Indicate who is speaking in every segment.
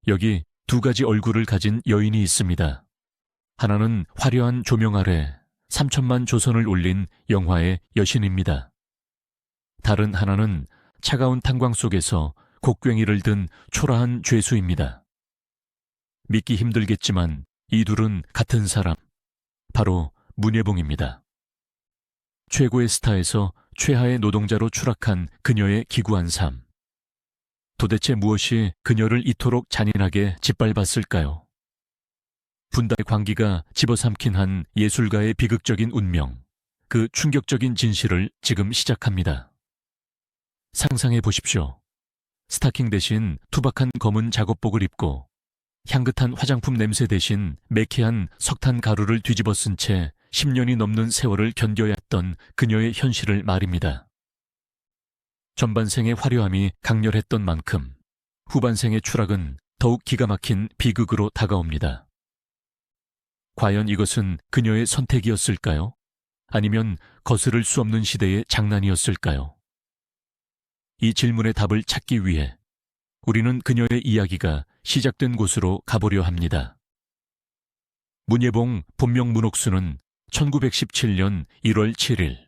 Speaker 1: 여기 두 가지 얼굴을 가진 여인이 있습니다. 하나는 화려한 조명 아래 3천만 조선을 올린 영화의 여신입니다. 다른 하나는 차가운 탄광 속에서 곡괭이를 든 초라한 죄수입니다. 믿기 힘들겠지만 이 둘은 같은 사람, 바로 문예봉입니다. 최고의 스타에서 최하의 노동자로 추락한 그녀의 기구한 삶. 도대체 무엇이 그녀를 이토록 잔인하게 짓밟았을까요? 분단의 광기가 집어삼킨 한 예술가의 비극적인 운명, 그 충격적인 진실을 지금 시작합니다. 상상해 보십시오. 스타킹 대신 투박한 검은 작업복을 입고 향긋한 화장품 냄새 대신 매캐한 석탄 가루를 뒤집어 쓴 채 10년이 넘는 세월을 견뎌야 했던 그녀의 현실을 말입니다. 전반생의 화려함이 강렬했던 만큼 후반생의 추락은 더욱 기가 막힌 비극으로 다가옵니다. 과연 이것은 그녀의 선택이었을까요? 아니면 거스를 수 없는 시대의 장난이었을까요? 이 질문의 답을 찾기 위해 우리는 그녀의 이야기가 시작된 곳으로 가보려 합니다. 문예봉 본명 문옥수는 1917년 1월 7일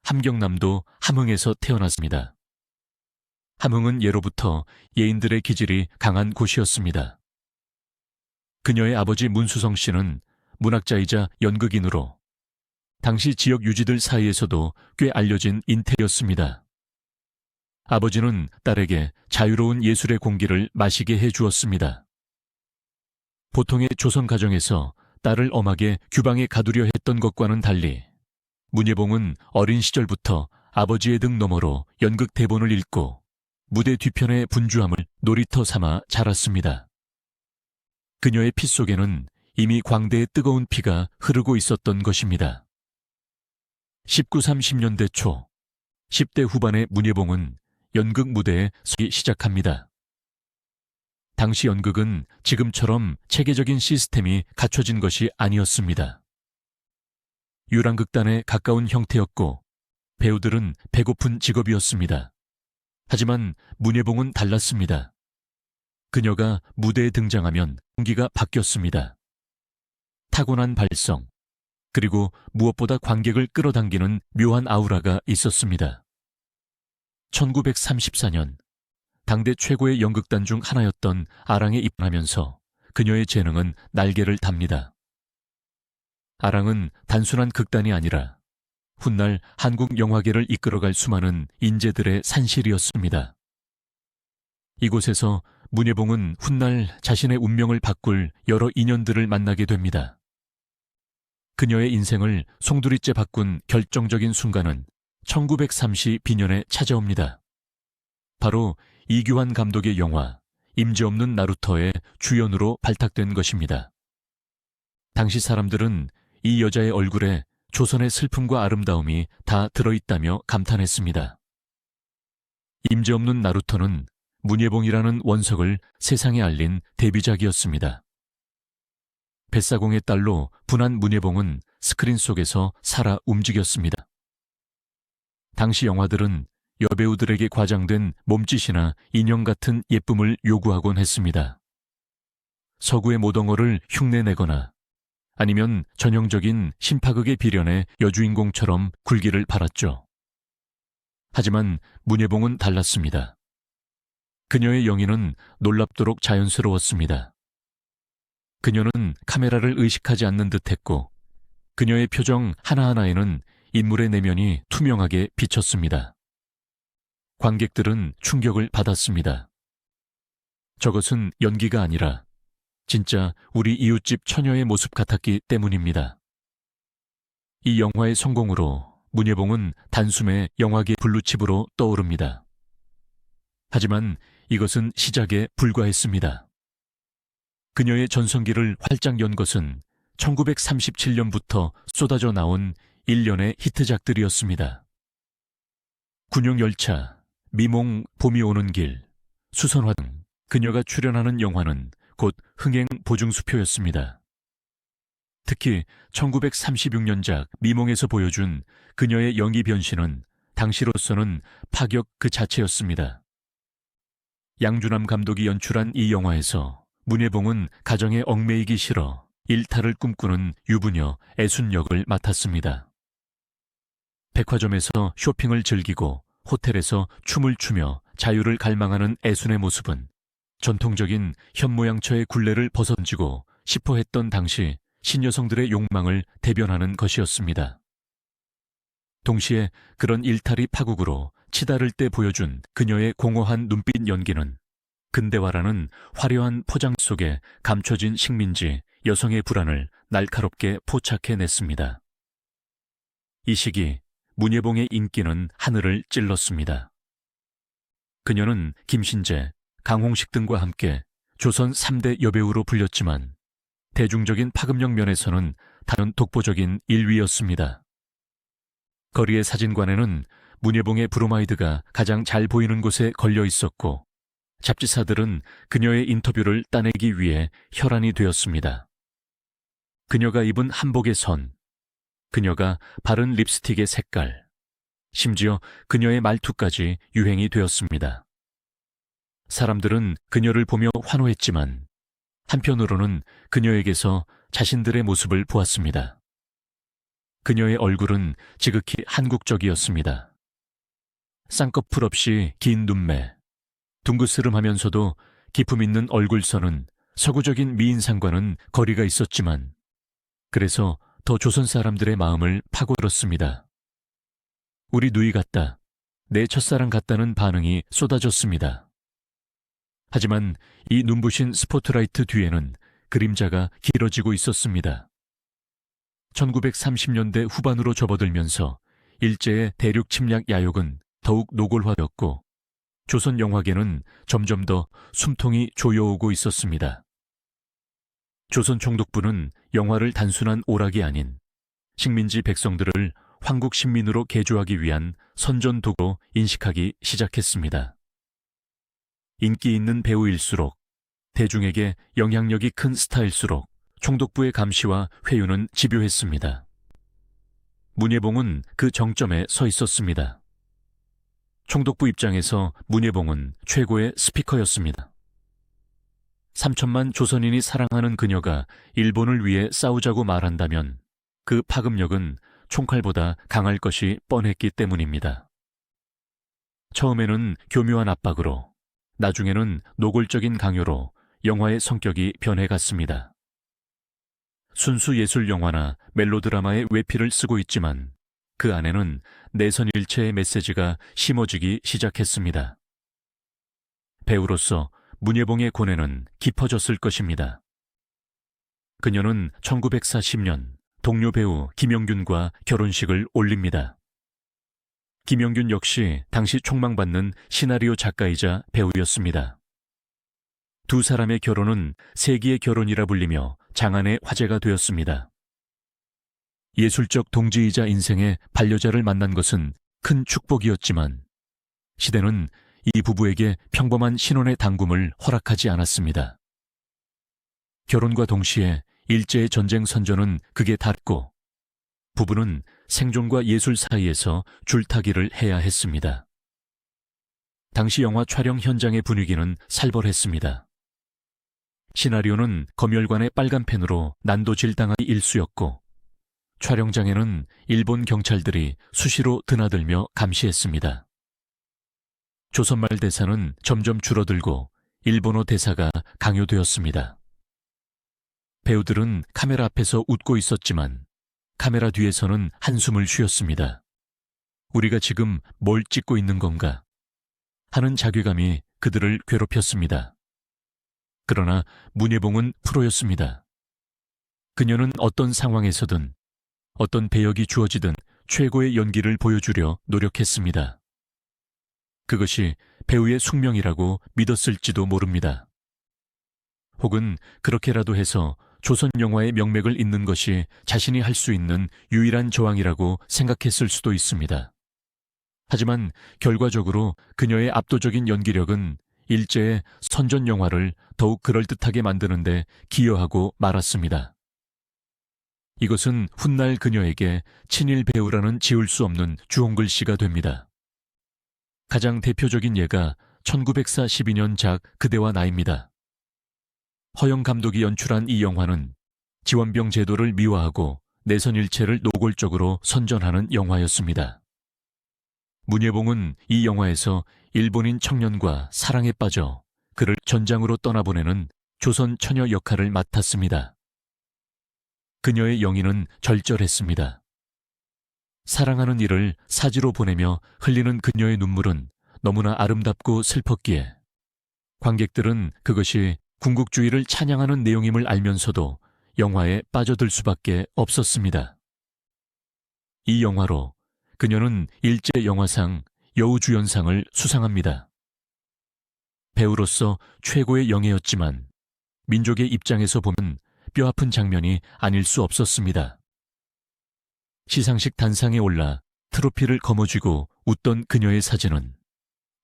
Speaker 1: 함경남도 함흥에서 태어났습니다. 함흥은 예로부터 예인들의 기질이 강한 곳이었습니다. 그녀의 아버지 문수성 씨는 문학자이자 연극인으로 당시 지역 유지들 사이에서도 꽤 알려진 인태였습니다. 아버지는 딸에게 자유로운 예술의 공기를 마시게 해주었습니다. 보통의 조선 가정에서 딸을 엄하게 규방에 가두려 했던 것과는 달리 문예봉은 어린 시절부터 아버지의 등 너머로 연극 대본을 읽고 무대 뒤편의 분주함을 놀이터 삼아 자랐습니다. 그녀의 피 속에는 이미 광대의 뜨거운 피가 흐르고 있었던 것입니다. 19, 30년대 초, 10대 후반의 문예봉은 연극 무대에 서기 시작합니다. 당시 연극은 지금처럼 체계적인 시스템이 갖춰진 것이 아니었습니다. 유랑극단에 가까운 형태였고 배우들은 배고픈 직업이었습니다. 하지만 문예봉은 달랐습니다. 그녀가 무대에 등장하면 공기가 바뀌었습니다. 타고난 발성, 그리고 무엇보다 관객을 끌어당기는 묘한 아우라가 있었습니다. 1934년 당대 최고의 연극단 중 하나였던 아랑에 입단하면서 그녀의 재능은 날개를 답니다. 아랑은 단순한 극단이 아니라 훗날 한국 영화계를 이끌어갈 수많은 인재들의 산실이었습니다. 이곳에서 문예봉은 훗날 자신의 운명을 바꿀 여러 인연들을 만나게 됩니다. 그녀의 인생을 송두리째 바꾼 결정적인 순간은 1932년에 찾아옵니다. 바로 이규환 감독의 영화 임재없는 나루터의 주연으로 발탁된 것입니다. 당시 사람들은 이 여자의 얼굴에 조선의 슬픔과 아름다움이 다 들어있다며 감탄했습니다. 임재없는 나루터는 문예봉이라는 원석을 세상에 알린 데뷔작이었습니다. 뱃사공의 딸로 분한 문예봉은 스크린 속에서 살아 움직였습니다. 당시 영화들은 여배우들에게 과장된 몸짓이나 인형 같은 예쁨을 요구하곤 했습니다. 서구의 모덩어를 흉내내거나 아니면 전형적인 신파극의 비련의 여주인공처럼 굴기를 바랐죠. 하지만 문예봉은 달랐습니다. 그녀의 영인은 놀랍도록 자연스러웠습니다. 그녀는 카메라를 의식하지 않는 듯했고 그녀의 표정 하나하나에는 인물의 내면이 투명하게 비쳤습니다. 관객들은 충격을 받았습니다. 저것은 연기가 아니라 진짜 우리 이웃집 처녀의 모습 같았기 때문입니다. 이 영화의 성공으로 문예봉은 단숨에 영화계 블루칩으로 떠오릅니다. 하지만 이것은 시작에 불과했습니다. 그녀의 전성기를 활짝 연 것은 1937년부터 쏟아져 나온 일련의 히트작들이었습니다. 군용열차, 미몽 봄이 오는 길, 수선화 등 그녀가 출연하는 영화는 곧 흥행 보증수표였습니다. 특히 1936년작 미몽에서 보여준 그녀의 연기 변신은 당시로서는 파격 그 자체였습니다. 양준남 감독이 연출한 이 영화에서 문예봉은 가정에 얽매이기 싫어 일탈을 꿈꾸는 유부녀 애순 역을 맡았습니다. 백화점에서 쇼핑을 즐기고 호텔에서 춤을 추며 자유를 갈망하는 애순의 모습은 전통적인 현모양처의 굴레를 벗어던지고 싶어 했던 당시 신여성들의 욕망을 대변하는 것이었습니다. 동시에 그런 일탈이 파국으로 치달을 때 보여준 그녀의 공허한 눈빛 연기는 근대화라는 화려한 포장 속에 감춰진 식민지 여성의 불안을 날카롭게 포착해냈습니다. 이 시기 문예봉의 인기는 하늘을 찔렀습니다. 그녀는 김신재, 강홍식 등과 함께 조선 3대 여배우로 불렸지만 대중적인 파급력 면에서는 다른 독보적인 1위였습니다. 거리의 사진관에는 문예봉의 브로마이드가 가장 잘 보이는 곳에 걸려 있었고 잡지사들은 그녀의 인터뷰를 따내기 위해 혈안이 되었습니다. 그녀가 입은 한복의 선, 그녀가 바른 립스틱의 색깔, 심지어 그녀의 말투까지 유행이 되었습니다. 사람들은 그녀를 보며 환호했지만 한편으로는 그녀에게서 자신들의 모습을 보았습니다. 그녀의 얼굴은 지극히 한국적이었습니다. 쌍꺼풀 없이 긴 눈매, 둥그스름하면서도 기품 있는 얼굴선은 서구적인 미인상과는 거리가 있었지만 그래서 더 조선 사람들의 마음을 파고들었습니다. 우리 누이 같다, 내 첫사랑 같다는 반응이 쏟아졌습니다. 하지만 이 눈부신 스포트라이트 뒤에는 그림자가 길어지고 있었습니다. 1930년대 후반으로 접어들면서 일제의 대륙 침략 야욕은 더욱 노골화되었고 조선 영화계는 점점 더 숨통이 조여오고 있었습니다. 조선 총독부는 영화를 단순한 오락이 아닌 식민지 백성들을 황국 신민으로 개조하기 위한 선전도구로 인식하기 시작했습니다. 인기 있는 배우일수록, 대중에게 영향력이 큰 스타일수록 총독부의 감시와 회유는 집요했습니다. 문예봉은 그 정점에 서 있었습니다. 총독부 입장에서 문예봉은 최고의 스피커였습니다. 3천만 조선인이 사랑하는 그녀가 일본을 위해 싸우자고 말한다면 그 파급력은 총칼보다 강할 것이 뻔했기 때문입니다. 처음에는 교묘한 압박으로, 나중에는 노골적인 강요로 영화의 성격이 변해갔습니다. 순수 예술 영화나 멜로드라마의 외피를 쓰고 있지만 그 안에는 내선일체의 메시지가 심어지기 시작했습니다. 배우로서 문예봉의 고뇌는 깊어졌을 것입니다. 그녀는 1940년 동료 배우 김영균과 결혼식을 올립니다. 김영균 역시 당시 촉망받는 시나리오 작가이자 배우였습니다. 두 사람의 결혼은 세기의 결혼이라 불리며 장안의 화제가 되었습니다. 예술적 동지이자 인생의 반려자를 만난 것은 큰 축복이었지만 시대는 이 부부에게 평범한 신혼의 당금을 허락하지 않았습니다. 결혼과 동시에 일제의 전쟁 선전은 극에 닿고 부부는 생존과 예술 사이에서 줄타기를 해야 했습니다. 당시 영화 촬영 현장의 분위기는 살벌했습니다. 시나리오는 검열관의 빨간 펜으로 난도질당하기 일쑤였고 촬영장에는 일본 경찰들이 수시로 드나들며 감시했습니다. 조선말 대사는 점점 줄어들고 일본어 대사가 강요되었습니다. 배우들은 카메라 앞에서 웃고 있었지만 카메라 뒤에서는 한숨을 쉬었습니다. 우리가 지금 뭘 찍고 있는 건가 하는 자괴감이 그들을 괴롭혔습니다. 그러나 문예봉은 프로였습니다. 그녀는 어떤 상황에서든 어떤 배역이 주어지든 최고의 연기를 보여주려 노력했습니다. 그것이 배우의 숙명이라고 믿었을지도 모릅니다. 혹은 그렇게라도 해서 조선 영화의 명맥을 잇는 것이 자신이 할 수 있는 유일한 저항이라고 생각했을 수도 있습니다. 하지만 결과적으로 그녀의 압도적인 연기력은 일제의 선전 영화를 더욱 그럴듯하게 만드는데 기여하고 말았습니다. 이것은 훗날 그녀에게 친일 배우라는 지울 수 없는 주홍글씨가 됩니다. 가장 대표적인 예가 1942년 작 그대와 나입니다. 허영 감독이 연출한 이 영화는 지원병 제도를 미화하고 내선 일체를 노골적으로 선전하는 영화였습니다. 문예봉은 이 영화에서 일본인 청년과 사랑에 빠져 그를 전장으로 떠나보내는 조선 처녀 역할을 맡았습니다. 그녀의 영인은 절절했습니다. 사랑하는 이를 사지로 보내며 흘리는 그녀의 눈물은 너무나 아름답고 슬펐기에 관객들은 그것이 군국주의를 찬양하는 내용임을 알면서도 영화에 빠져들 수밖에 없었습니다. 이 영화로 그녀는 일제영화상 여우주연상을 수상합니다. 배우로서 최고의 영예였지만 민족의 입장에서 보면 뼈아픈 장면이 아닐 수 없었습니다. 시상식 단상에 올라 트로피를 거머쥐고 웃던 그녀의 사진은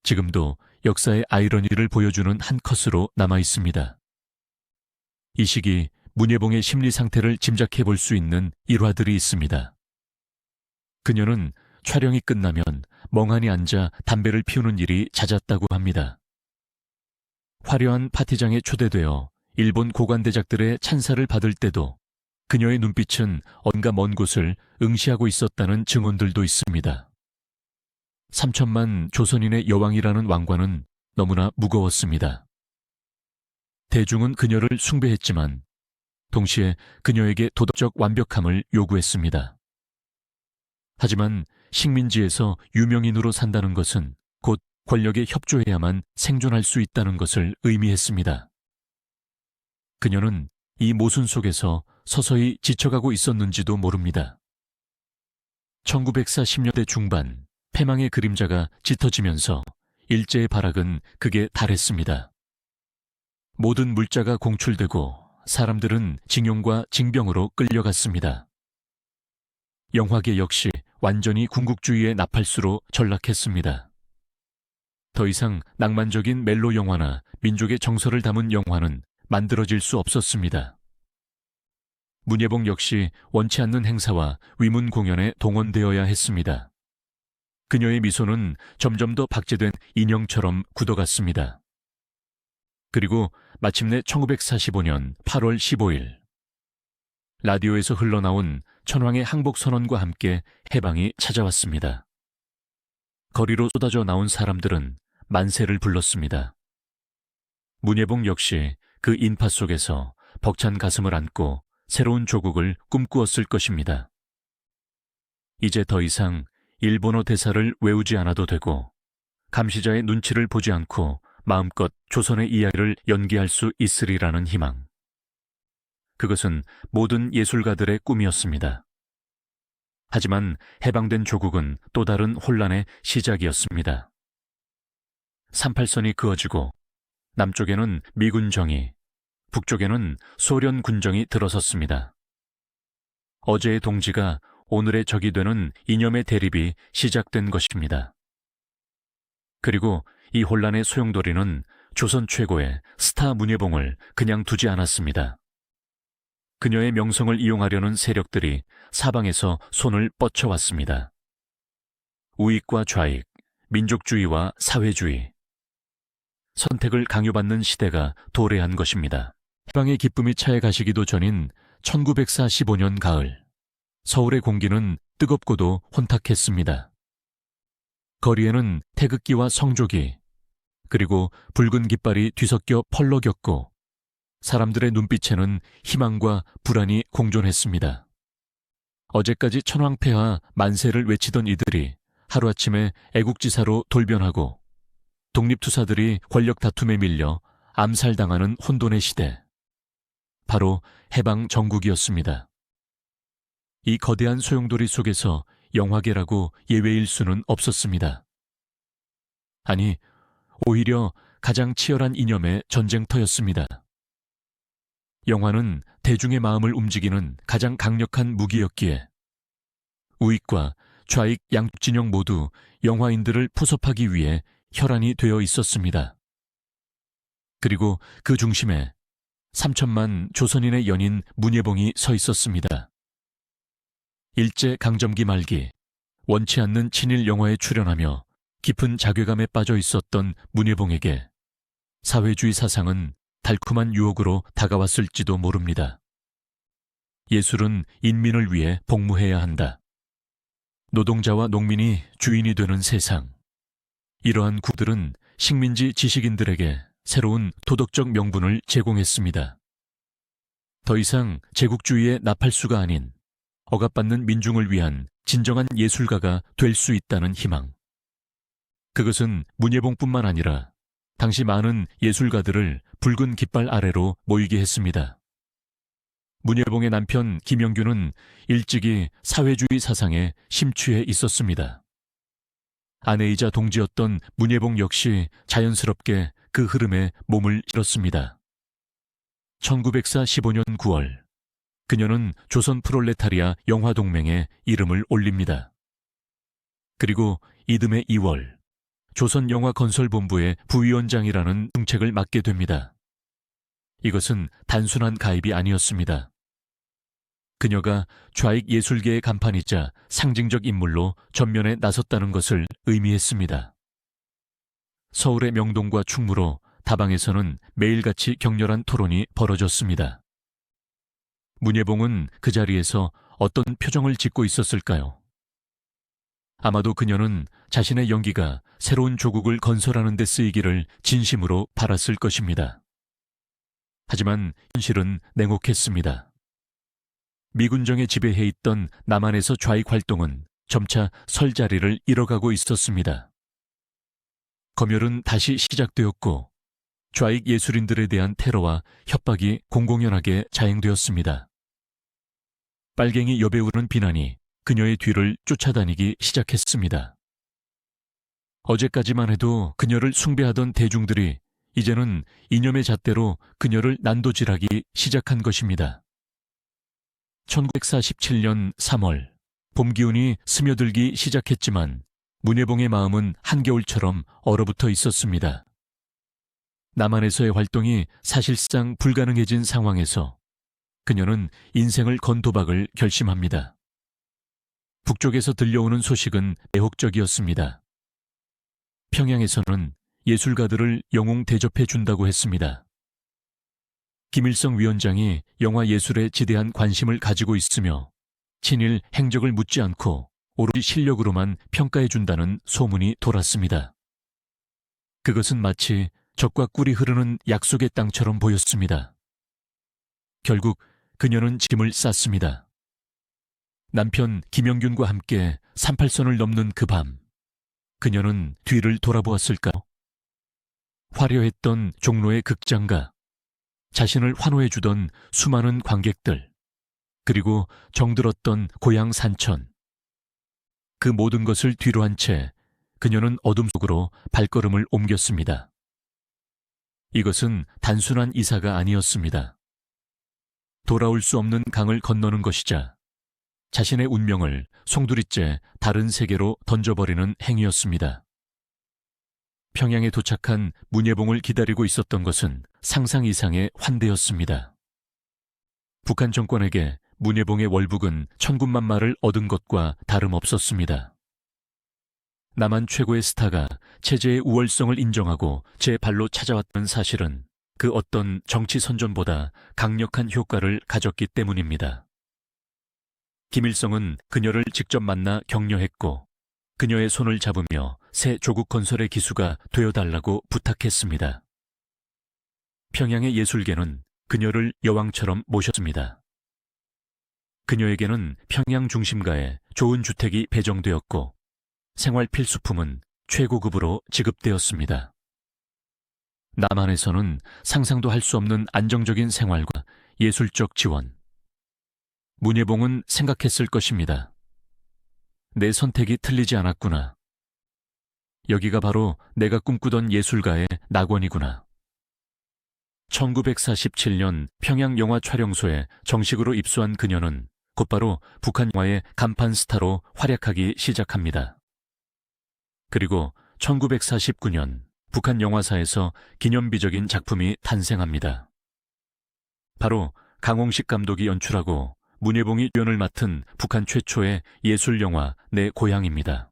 Speaker 1: 지금도 역사의 아이러니를 보여주는 한 컷으로 남아 있습니다. 이 시기 문예봉의 심리 상태를 짐작해 볼 수 있는 일화들이 있습니다. 그녀는 촬영이 끝나면 멍하니 앉아 담배를 피우는 일이 잦았다고 합니다. 화려한 파티장에 초대되어 일본 고관대작들의 찬사를 받을 때도 그녀의 눈빛은 언가 먼 곳을 응시하고 있었다는 증언들도 있습니다. 3천만 조선인의 여왕이라는 왕관은 너무나 무거웠습니다. 대중은 그녀를 숭배했지만 동시에 그녀에게 도덕적 완벽함을 요구했습니다. 하지만 식민지에서 유명인으로 산다는 것은 곧 권력에 협조해야만 생존할 수 있다는 것을 의미했습니다. 그녀는 이 모순 속에서 서서히 지쳐가고 있었는지도 모릅니다. 1940년대 중반 패망의 그림자가 짙어지면서 일제의 발악은 극에 달했습니다. 모든 물자가 공출되고 사람들은 징용과 징병으로 끌려갔습니다. 영화계 역시 완전히 군국주의의 나팔수로 전락했습니다. 더 이상 낭만적인 멜로 영화나 민족의 정서를 담은 영화는 만들어질 수 없었습니다. 문예봉 역시 원치 않는 행사와 위문 공연에 동원되어야 했습니다. 그녀의 미소는 점점 더 박제된 인형처럼 굳어갔습니다. 그리고 마침내 1945년 8월 15일 라디오에서 흘러나온 천황의 항복선언과 함께 해방이 찾아왔습니다. 거리로 쏟아져 나온 사람들은 만세를 불렀습니다. 문예봉 역시 그 인파 속에서 벅찬 가슴을 안고 새로운 조국을 꿈꾸었을 것입니다. 이제 더 이상 일본어 대사를 외우지 않아도 되고 감시자의 눈치를 보지 않고 마음껏 조선의 이야기를 연기할 수 있으리라는 희망. 그것은 모든 예술가들의 꿈이었습니다. 하지만 해방된 조국은 또 다른 혼란의 시작이었습니다. 38선이 그어지고 남쪽에는 미군 정이, 북쪽에는 소련 군정이 들어섰습니다. 어제의 동지가 오늘의 적이 되는 이념의 대립이 시작된 것입니다. 그리고 이 혼란의 소용돌이는 조선 최고의 스타 문예봉을 그냥 두지 않았습니다. 그녀의 명성을 이용하려는 세력들이 사방에서 손을 뻗쳐왔습니다. 우익과 좌익, 민족주의와 사회주의. 선택을 강요받는 시대가 도래한 것입니다. 해방의 기쁨이 차에 가시기도 전인 1945년 가을, 서울의 공기는 뜨겁고도 혼탁했습니다. 거리에는 태극기와 성조기, 그리고 붉은 깃발이 뒤섞여 펄럭였고 사람들의 눈빛에는 희망과 불안이 공존했습니다. 어제까지 천황폐하 만세를 외치던 이들이 하루아침에 애국지사로 돌변하고 독립투사들이 권력 다툼에 밀려 암살당하는 혼돈의 시대. 바로 해방 정국이었습니다. 이 거대한 소용돌이 속에서 영화계라고 예외일 수는 없었습니다. 아니, 오히려 가장 치열한 이념의 전쟁터였습니다. 영화는 대중의 마음을 움직이는 가장 강력한 무기였기에 우익과 좌익 양쪽 진영 모두 영화인들을 포섭하기 위해 혈안이 되어 있었습니다. 그리고 그 중심에 3천만 조선인의 연인 문예봉이 서 있었습니다. 일제 강점기 말기 원치 않는 친일 영화에 출연하며 깊은 자괴감에 빠져 있었던 문예봉에게 사회주의 사상은 달콤한 유혹으로 다가왔을지도 모릅니다. 예술은 인민을 위해 복무해야 한다. 노동자와 농민이 주인이 되는 세상. 이러한 구들은 식민지 지식인들에게 새로운 도덕적 명분을 제공했습니다. 더 이상 제국주의의 나팔수가 아닌 억압받는 민중을 위한 진정한 예술가가 될 수 있다는 희망. 그것은 문예봉뿐만 아니라 당시 많은 예술가들을 붉은 깃발 아래로 모이게 했습니다. 문예봉의 남편 김영규는 일찍이 사회주의 사상에 심취해 있었습니다. 아내이자 동지였던 문예봉 역시 자연스럽게 그 흐름에 몸을 실었습니다. 1945년 9월, 그녀는 조선 프롤레타리아 영화동맹에 이름을 올립니다. 그리고 이듬해 2월, 조선영화건설본부의 부위원장이라는 중책을 맡게 됩니다. 이것은 단순한 가입이 아니었습니다. 그녀가 좌익 예술계의 간판이자 상징적 인물로 전면에 나섰다는 것을 의미했습니다. 서울의 명동과 충무로, 다방에서는 매일같이 격렬한 토론이 벌어졌습니다. 문예봉은 그 자리에서 어떤 표정을 짓고 있었을까요? 아마도 그녀는 자신의 연기가 새로운 조국을 건설하는 데 쓰이기를 진심으로 바랐을 것입니다. 하지만 현실은 냉혹했습니다. 미군정에 지배해 있던 남한에서 좌익 활동은 점차 설 자리를 잃어가고 있었습니다. 검열은 다시 시작되었고 좌익 예술인들에 대한 테러와 협박이 공공연하게 자행되었습니다. 빨갱이 여배우는 비난이 그녀의 뒤를 쫓아다니기 시작했습니다. 어제까지만 해도 그녀를 숭배하던 대중들이 이제는 이념의 잣대로 그녀를 난도질하기 시작한 것입니다. 1947년 3월, 봄 기운이 스며들기 시작했지만 문예봉의 마음은 한겨울처럼 얼어붙어 있었습니다. 남한에서의 활동이 사실상 불가능해진 상황에서 그녀는 인생을 건 도박을 결심합니다. 북쪽에서 들려오는 소식은 매혹적이었습니다. 평양에서는 예술가들을 영웅 대접해 준다고 했습니다. 김일성 위원장이 영화 예술에 지대한 관심을 가지고 있으며 친일 행적을 묻지 않고 오로지 실력으로만 평가해 준다는 소문이 돌았습니다. 그것은 마치 적과 꿀이 흐르는 약속의 땅처럼 보였습니다. 결국 그녀는 짐을 쌌습니다. 남편 김영균과 함께 38선을 넘는 그 밤, 그녀는 뒤를 돌아보았을까요? 화려했던 종로의 극장가, 자신을 환호해주던 수많은 관객들, 그리고 정들었던 고향 산천. 그 모든 것을 뒤로 한 채 그녀는 어둠 속으로 발걸음을 옮겼습니다. 이것은 단순한 이사가 아니었습니다. 돌아올 수 없는 강을 건너는 것이자 자신의 운명을 송두리째 다른 세계로 던져버리는 행위였습니다. 평양에 도착한 문예봉을 기다리고 있었던 것은 상상 이상의 환대였습니다. 북한 정권에게 문예봉의 월북은 천군만마를 얻은 것과 다름없었습니다. 남한 최고의 스타가 체제의 우월성을 인정하고 제 발로 찾아왔다는 사실은 그 어떤 정치 선전보다 강력한 효과를 가졌기 때문입니다. 김일성은 그녀를 직접 만나 격려했고 그녀의 손을 잡으며 새 조국 건설의 기수가 되어달라고 부탁했습니다. 평양의 예술계는 그녀를 여왕처럼 모셨습니다. 그녀에게는 평양 중심가에 좋은 주택이 배정되었고 생활 필수품은 최고급으로 지급되었습니다. 남한에서는 상상도 할 수 없는 안정적인 생활과 예술적 지원. 문예봉은 생각했을 것입니다. 내 선택이 틀리지 않았구나. 여기가 바로 내가 꿈꾸던 예술가의 낙원이구나. 1947년 평양 영화 촬영소에 정식으로 입소한 그녀는 곧바로 북한 영화의 간판 스타로 활약하기 시작합니다. 그리고 1949년 북한 영화사에서 기념비적인 작품이 탄생합니다. 바로 강홍식 감독이 연출하고 문예봉이 주연을 맡은 북한 최초의 예술영화 내 고향입니다.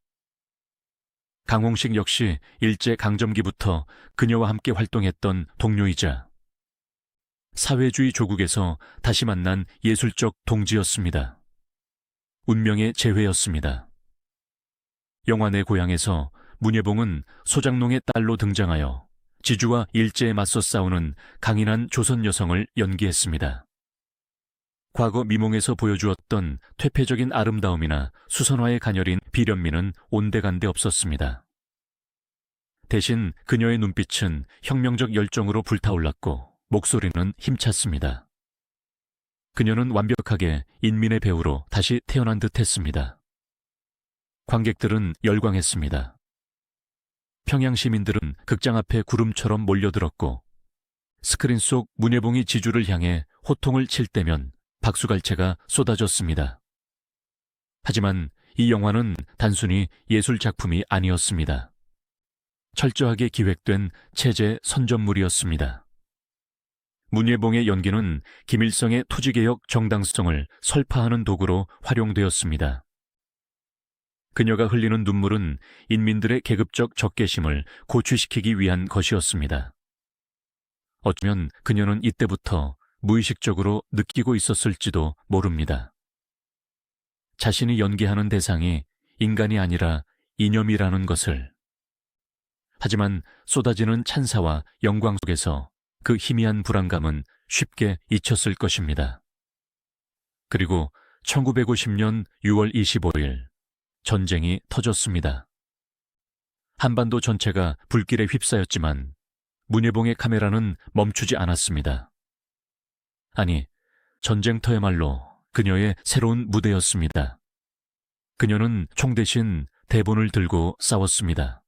Speaker 1: 강홍식 역시 일제강점기부터 그녀와 함께 활동했던 동료이자 사회주의 조국에서 다시 만난 예술적 동지였습니다. 운명의 재회였습니다. 영화 내 고향에서 문예봉은 소장농의 딸로 등장하여 지주와 일제에 맞서 싸우는 강인한 조선 여성을 연기했습니다. 과거 미몽에서 보여주었던 퇴폐적인 아름다움이나 수선화에 가녀린 비련미는 온데간데 없었습니다. 대신 그녀의 눈빛은 혁명적 열정으로 불타올랐고 목소리는 힘찼습니다. 그녀는 완벽하게 인민의 배우로 다시 태어난 듯 했습니다. 관객들은 열광했습니다. 평양 시민들은 극장 앞에 구름처럼 몰려들었고 스크린 속 문예봉이 지주를 향해 호통을 칠 때면 박수갈채가 쏟아졌습니다. 하지만 이 영화는 단순히 예술 작품이 아니었습니다. 철저하게 기획된 체제 선전물이었습니다. 문예봉의 연기는 김일성의 토지개혁 정당성을 설파하는 도구로 활용되었습니다. 그녀가 흘리는 눈물은 인민들의 계급적 적개심을 고취시키기 위한 것이었습니다. 어쩌면 그녀는 이때부터 무의식적으로 느끼고 있었을지도 모릅니다. 자신이 연기하는 대상이 인간이 아니라 이념이라는 것을. 하지만 쏟아지는 찬사와 영광 속에서 그 희미한 불안감은 쉽게 잊혔을 것입니다. 그리고 1950년 6월 25일 전쟁이 터졌습니다. 한반도 전체가 불길에 휩싸였지만 문예봉의 카메라는 멈추지 않았습니다. 아니, 전쟁터야말로 그녀의 새로운 무대였습니다. 그녀는 총 대신 대본을 들고 싸웠습니다.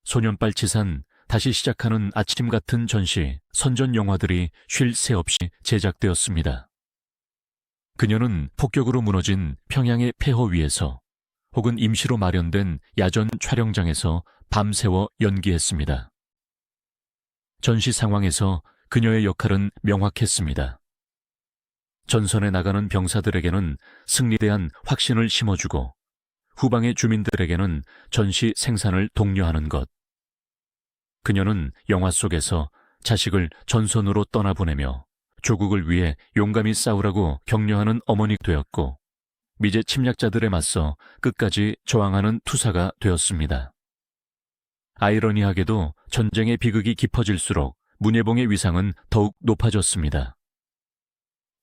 Speaker 1: 소년발 치산 다시 시작하는 아침 같은 전시, 선전 영화들이 쉴 새 없이 제작되었습니다. 그녀는 폭격으로 무너진 평양의 폐허 위에서 혹은 임시로 마련된 야전 촬영장에서 밤새워 연기했습니다. 전시 상황에서 그녀의 역할은 명확했습니다. 전선에 나가는 병사들에게는 승리에 대한 확신을 심어주고 후방의 주민들에게는 전시 생산을 독려하는 것. 그녀는 영화 속에서 자식을 전선으로 떠나보내며 조국을 위해 용감히 싸우라고 격려하는 어머니 되었고 미제 침략자들에 맞서 끝까지 저항하는 투사가 되었습니다. 아이러니하게도 전쟁의 비극이 깊어질수록 문예봉의 위상은 더욱 높아졌습니다.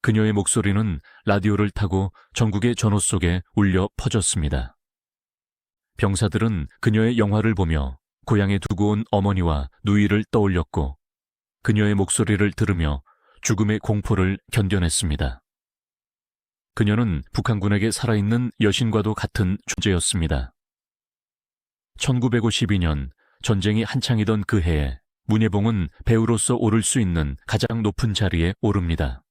Speaker 1: 그녀의 목소리는 라디오를 타고 전국의 전호 속에 울려 퍼졌습니다. 병사들은 그녀의 영화를 보며 고향에 두고 온 어머니와 누이를 떠올렸고 그녀의 목소리를 들으며 죽음의 공포를 견뎌냈습니다. 그녀는 북한군에게 살아있는 여신과도 같은 존재였습니다. 1952년 전쟁이 한창이던 그 해에 문예봉은 배우로서 오를 수 있는 가장 높은 자리에 오릅니다.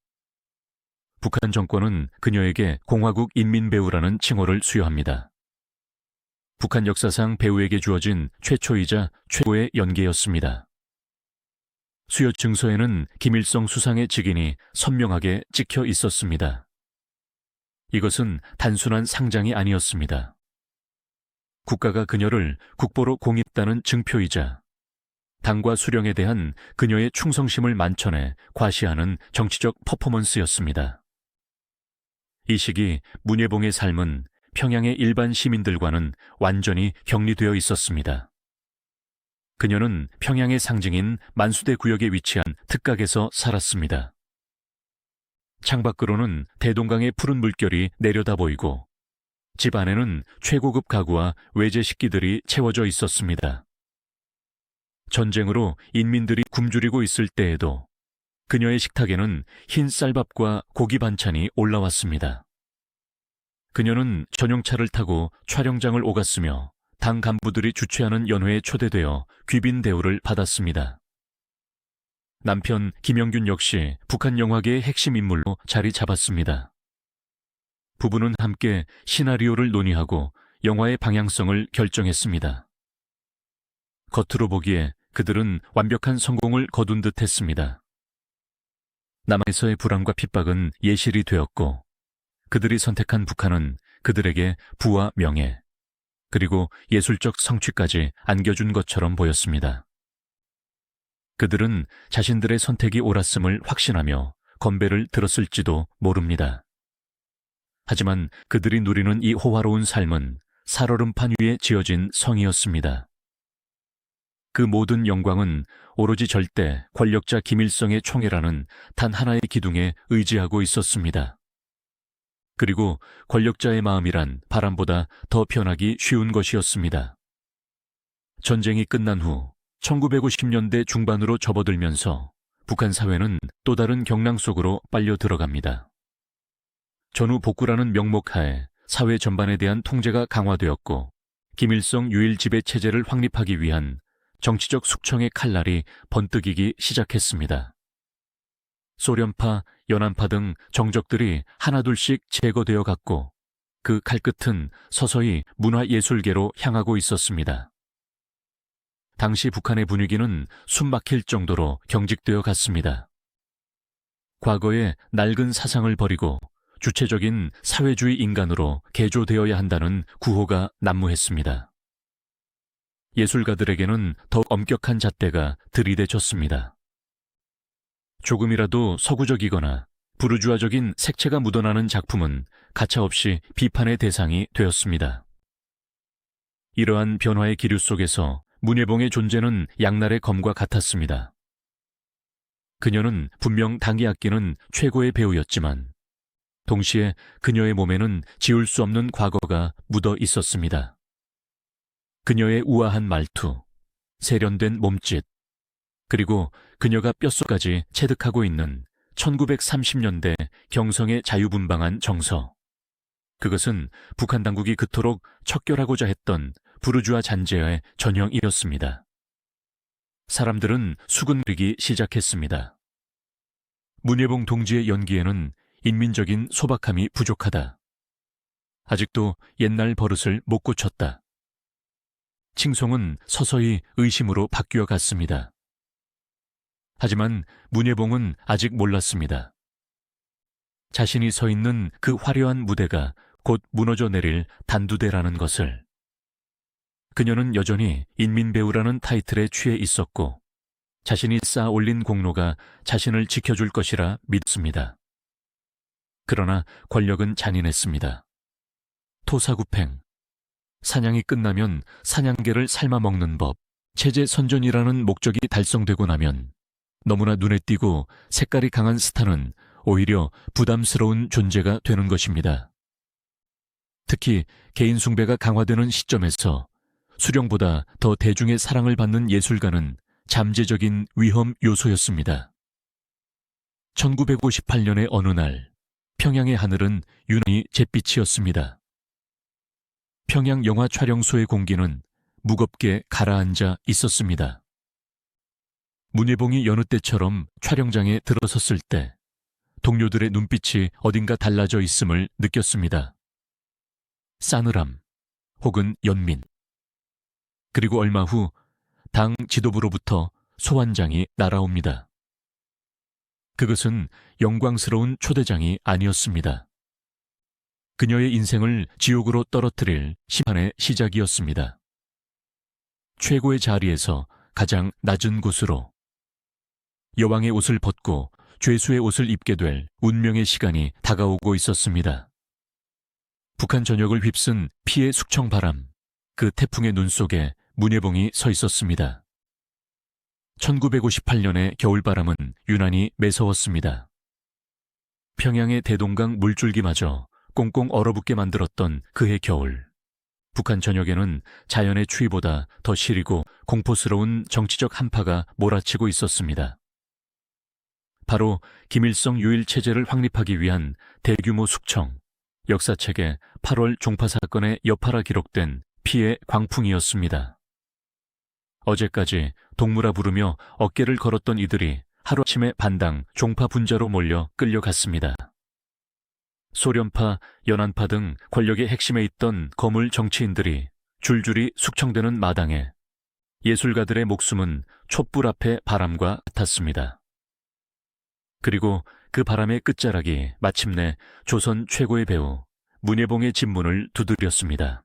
Speaker 1: 북한 정권은 그녀에게 공화국 인민배우라는 칭호를 수여합니다. 북한 역사상 배우에게 주어진 최초이자 최고의 연기였습니다. 수여 증서에는 김일성 수상의 직인이 선명하게 찍혀 있었습니다. 이것은 단순한 상장이 아니었습니다. 국가가 그녀를 국보로 공했다는 증표이자 당과 수령에 대한 그녀의 충성심을 만천해 과시하는 정치적 퍼포먼스였습니다. 이 시기 문예봉의 삶은 평양의 일반 시민들과는 완전히 격리되어 있었습니다. 그녀는 평양의 상징인 만수대 구역에 위치한 특각에서 살았습니다. 창밖으로는 대동강의 푸른 물결이 내려다 보이고 집 안에는 최고급 가구와 외제 식기들이 채워져 있었습니다. 전쟁으로 인민들이 굶주리고 있을 때에도 그녀의 식탁에는 흰 쌀밥과 고기 반찬이 올라왔습니다. 그녀는 전용차를 타고 촬영장을 오갔으며 당 간부들이 주최하는 연회에 초대되어 귀빈 대우를 받았습니다. 남편 김영균 역시 북한 영화계의 핵심 인물로 자리 잡았습니다. 부부는 함께 시나리오를 논의하고 영화의 방향성을 결정했습니다. 겉으로 보기에 그들은 완벽한 성공을 거둔 듯 했습니다. 남한에서의 불안과 핍박은 예실이 되었고 그들이 선택한 북한은 그들에게 부와 명예, 그리고 예술적 성취까지 안겨준 것처럼 보였습니다. 그들은 자신들의 선택이 옳았음을 확신하며 건배를 들었을지도 모릅니다. 하지만 그들이 누리는 이 호화로운 삶은 살얼음판 위에 지어진 성이었습니다. 그 모든 영광은 오로지 절대 권력자 김일성의 총애라는 단 하나의 기둥에 의지하고 있었습니다. 그리고 권력자의 마음이란 바람보다 더 변하기 쉬운 것이었습니다. 전쟁이 끝난 후 1950년대 중반으로 접어들면서 북한 사회는 또 다른 경랑 속으로 빨려 들어갑니다. 전후 복구라는 명목하에 사회 전반에 대한 통제가 강화되었고 김일성 유일 지배 체제를 확립하기 위한 정치적 숙청의 칼날이 번뜩이기 시작했습니다. 소련파, 연안파 등 정적들이 하나둘씩 제거되어 갔고 그 칼끝은 서서히 문화예술계로 향하고 있었습니다. 당시 북한의 분위기는 숨막힐 정도로 경직되어 갔습니다. 과거의 낡은 사상을 버리고 주체적인 사회주의 인간으로 개조되어야 한다는 구호가 난무했습니다. 예술가들에게는 더욱 엄격한 잣대가 들이대졌습니다. 조금이라도 서구적이거나 부르주아적인 색채가 묻어나는 작품은 가차없이 비판의 대상이 되었습니다. 이러한 변화의 기류 속에서 문예봉의 존재는 양날의 검과 같았습니다. 그녀는 분명 당이 아끼는 최고의 배우였지만 동시에 그녀의 몸에는 지울 수 없는 과거가 묻어 있었습니다. 그녀의 우아한 말투, 세련된 몸짓, 그리고 그녀가 뼛속까지 체득하고 있는 1930년대 경성의 자유분방한 정서. 그것은 북한 당국이 그토록 척결하고자 했던 부르주아 잔재의 전형이었습니다. 사람들은 수근거리기 시작했습니다. 문예봉 동지의 연기에는 인민적인 소박함이 부족하다. 아직도 옛날 버릇을 못 고쳤다. 칭송은 서서히 의심으로 바뀌어 갔습니다. 하지만 문예봉은 아직 몰랐습니다. 자신이 서 있는 그 화려한 무대가 곧 무너져 내릴 단두대라는 것을. 그녀는 여전히 인민배우라는 타이틀에 취해 있었고 자신이 쌓아 올린 공로가 자신을 지켜줄 것이라 믿습니다. 그러나 권력은 잔인했습니다. 토사구팽, 사냥이 끝나면 사냥개를 삶아 먹는 법, 체제 선전이라는 목적이 달성되고 나면 너무나 눈에 띄고 색깔이 강한 스타는 오히려 부담스러운 존재가 되는 것입니다. 특히 개인 숭배가 강화되는 시점에서 수령보다 더 대중의 사랑을 받는 예술가는 잠재적인 위험 요소였습니다. 1958년의 어느 날 평양의 하늘은 유난히 잿빛이었습니다. 평양 영화 촬영소의 공기는 무겁게 가라앉아 있었습니다. 문예봉이 여느 때처럼 촬영장에 들어섰을 때 동료들의 눈빛이 어딘가 달라져 있음을 느꼈습니다. 싸늘함 혹은 연민. 그리고 얼마 후 당 지도부로부터 소환장이 날아옵니다. 그것은 영광스러운 초대장이 아니었습니다. 그녀의 인생을 지옥으로 떨어뜨릴 심판의 시작이었습니다. 최고의 자리에서 가장 낮은 곳으로 여왕의 옷을 벗고 죄수의 옷을 입게 될 운명의 시간이 다가오고 있었습니다. 북한 전역을 휩쓴 피의 숙청바람, 그 태풍의 눈 속에 문예봉이 서 있었습니다. 1958년의 겨울바람은 유난히 매서웠습니다. 평양의 대동강 물줄기마저 꽁꽁 얼어붙게 만들었던 그해 겨울. 북한 전역에는 자연의 추위보다 더 시리고 공포스러운 정치적 한파가 몰아치고 있었습니다. 바로 김일성 유일 체제를 확립하기 위한 대규모 숙청, 역사책에 8월 종파 사건의 여파라 기록된 피의 광풍이었습니다. 어제까지 동무라 부르며 어깨를 걸었던 이들이 하루아침에 반당 종파 분자로 몰려 끌려갔습니다. 소련파, 연안파 등 권력의 핵심에 있던 거물 정치인들이 줄줄이 숙청되는 마당에 예술가들의 목숨은 촛불 앞의 바람과 같았습니다. 그리고 그 바람의 끝자락이 마침내 조선 최고의 배우 문예봉의 집문을 두드렸습니다.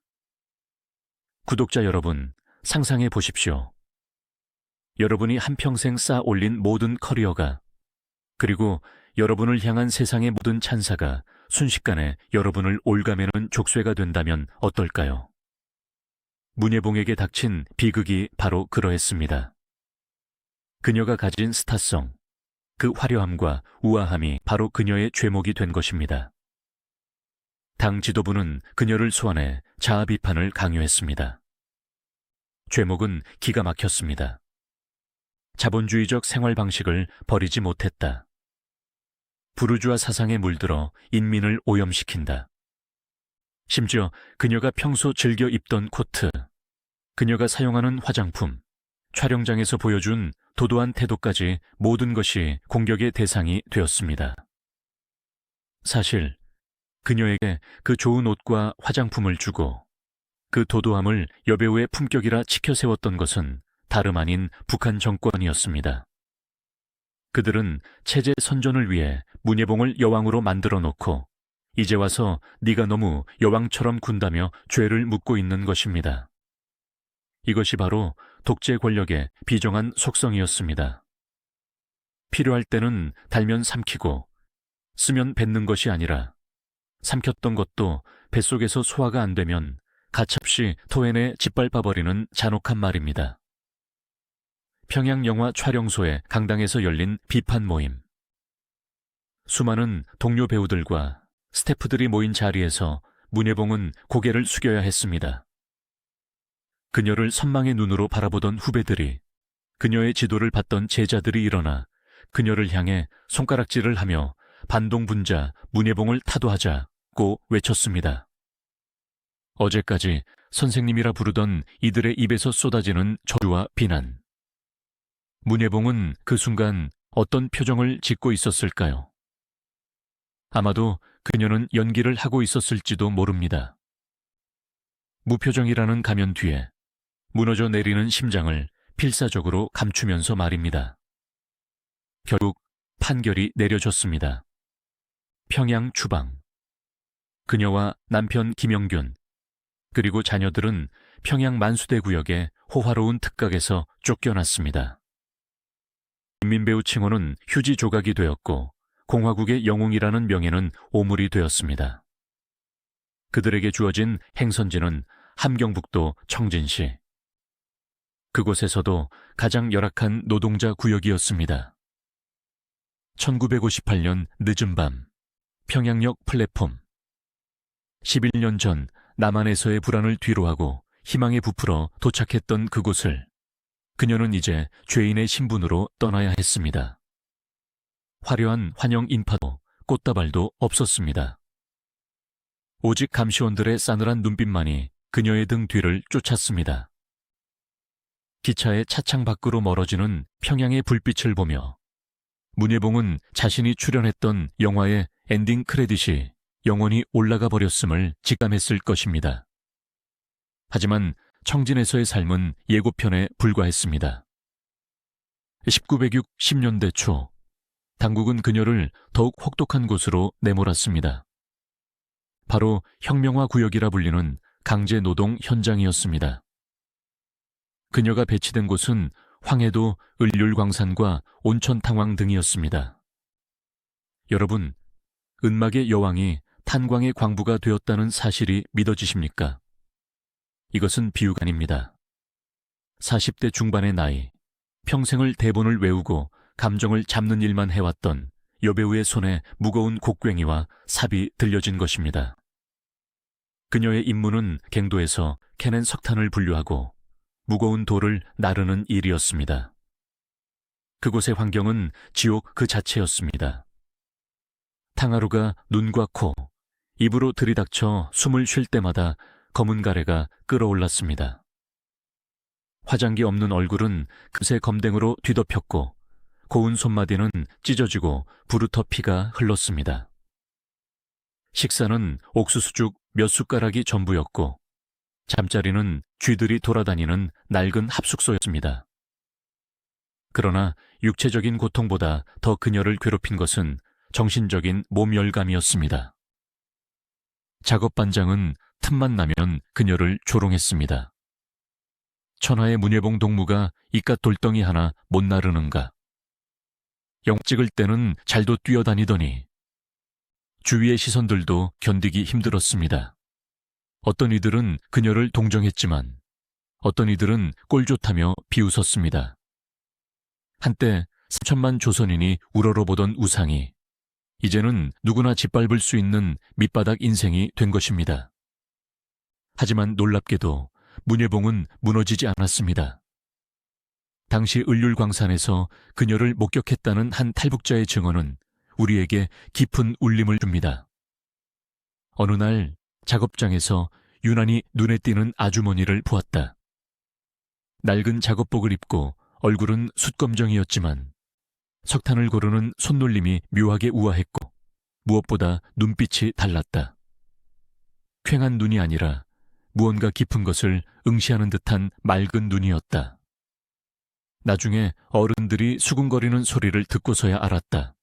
Speaker 1: 구독자 여러분, 상상해 보십시오. 여러분이 한평생 쌓아 올린 모든 커리어가, 그리고 여러분을 향한 세상의 모든 찬사가 순식간에 여러분을 올가매는 족쇄가 된다면 어떨까요? 문예봉에게 닥친 비극이 바로 그러했습니다. 그녀가 가진 스타성, 그 화려함과 우아함이 바로 그녀의 죄목이 된 것입니다. 당 지도부는 그녀를 소환해 자아 비판을 강요했습니다. 죄목은 기가 막혔습니다. 자본주의적 생활 방식을 버리지 못했다. 부르주아 사상에 물들어 인민을 오염시킨다. 심지어 그녀가 평소 즐겨 입던 코트, 그녀가 사용하는 화장품, 촬영장에서 보여준 도도한 태도까지 모든 것이 공격의 대상이 되었습니다. 사실 그녀에게 그 좋은 옷과 화장품을 주고 그 도도함을 여배우의 품격이라 치켜세웠던 것은 다름 아닌 북한 정권이었습니다. 그들은 체제 선전을 위해 문예봉을 여왕으로 만들어 놓고 이제 와서 네가 너무 여왕처럼 군다며 죄를 묻고 있는 것입니다. 이것이 바로 독재 권력의 비정한 속성이었습니다. 필요할 때는 달면 삼키고 쓰면 뱉는 것이 아니라 삼켰던 것도 뱃속에서 소화가 안 되면 가차없이 토해내 짓밟아버리는 잔혹한 말입니다. 평양 영화 촬영소의 강당에서 열린 비판 모임. 수많은 동료 배우들과 스태프들이 모인 자리에서 문예봉은 고개를 숙여야 했습니다. 그녀를 선망의 눈으로 바라보던 후배들이, 그녀의 지도를 받던 제자들이 일어나 그녀를 향해 손가락질을 하며 반동분자 문예봉을 타도하자고 외쳤습니다. 어제까지 선생님이라 부르던 이들의 입에서 쏟아지는 저주와 비난. 문예봉은 그 순간 어떤 표정을 짓고 있었을까요? 아마도 그녀는 연기를 하고 있었을지도 모릅니다. 무표정이라는 가면 뒤에 무너져 내리는 심장을 필사적으로 감추면서 말입니다. 결국 판결이 내려졌습니다. 평양 추방. 그녀와 남편 김영균, 그리고 자녀들은 평양 만수대 구역의 호화로운 특각에서 쫓겨났습니다. 인민배우 칭호는 휴지 조각이 되었고 공화국의 영웅이라는 명예는 오물이 되었습니다. 그들에게 주어진 행선지는 함경북도 청진시. 그곳에서도 가장 열악한 노동자 구역이었습니다. 1958년 늦은 밤, 평양역 플랫폼. 11년 전 남한에서의 불안을 뒤로하고 희망에 부풀어 도착했던 그곳을 그녀는 이제 죄인의 신분으로 떠나야 했습니다. 화려한 환영 인파도 꽃다발도 없었습니다. 오직 감시원들의 싸늘한 눈빛만이 그녀의 등 뒤를 쫓았습니다. 기차의 차창 밖으로 멀어지는 평양의 불빛을 보며 문예봉은 자신이 출연했던 영화의 엔딩 크레딧이 영원히 올라가 버렸음을 직감했을 것입니다. 하지만 청진에서의 삶은 예고편에 불과했습니다. 1960년대 초, 당국은 그녀를 더욱 혹독한 곳으로 내몰았습니다. 바로 혁명화 구역이라 불리는 강제노동 현장이었습니다. 그녀가 배치된 곳은 황해도 을률광산과 온천탕왕 등이었습니다. 여러분, 은막의 여왕이 탄광의 광부가 되었다는 사실이 믿어지십니까? 이것은 비유가 아닙니다. 40대 중반의 나이, 평생을 대본을 외우고 감정을 잡는 일만 해왔던 여배우의 손에 무거운 곡괭이와 삽이 들려진 것입니다. 그녀의 임무는 갱도에서 캐낸 석탄을 분류하고 무거운 돌을 나르는 일이었습니다. 그곳의 환경은 지옥 그 자체였습니다. 탕하루가 눈과 코, 입으로 들이닥쳐 숨을 쉴 때마다 검은 가래가 끓어올랐습니다. 화장기 없는 얼굴은 금세 검댕으로 뒤덮였고 고운 손마디는 찢어지고 부르터 피가 흘렀습니다. 식사는 옥수수죽 몇 숟가락이 전부였고 잠자리는 쥐들이 돌아다니는 낡은 합숙소였습니다. 그러나 육체적인 고통보다 더 그녀를 괴롭힌 것은 정신적인 모멸감이었습니다. 작업 반장은 틈만 나면 그녀를 조롱했습니다. 천하의 문예봉 동무가 이깟 돌덩이 하나 못 나르는가. 영화 찍을 때는 잘도 뛰어다니더니 주위의 시선들도 견디기 힘들었습니다. 어떤 이들은 그녀를 동정했지만 어떤 이들은 꼴 좋다며 비웃었습니다. 한때 3천만 조선인이 우러러보던 우상이 이제는 누구나 짓밟을 수 있는 밑바닥 인생이 된 것입니다. 하지만 놀랍게도 문예봉은 무너지지 않았습니다. 당시 을률광산에서 그녀를 목격했다는 한 탈북자의 증언은 우리에게 깊은 울림을 줍니다. 어느 날 작업장에서 유난히 눈에 띄는 아주머니를 보았다. 낡은 작업복을 입고 얼굴은 숯검정이었지만 석탄을 고르는 손놀림이 묘하게 우아했고 무엇보다 눈빛이 달랐다. 퀭한 눈이 아니라 무언가 깊은 것을 응시하는 듯한 맑은 눈이었다. 나중에 어른들이 수군거리는 소리를 듣고서야 알았다.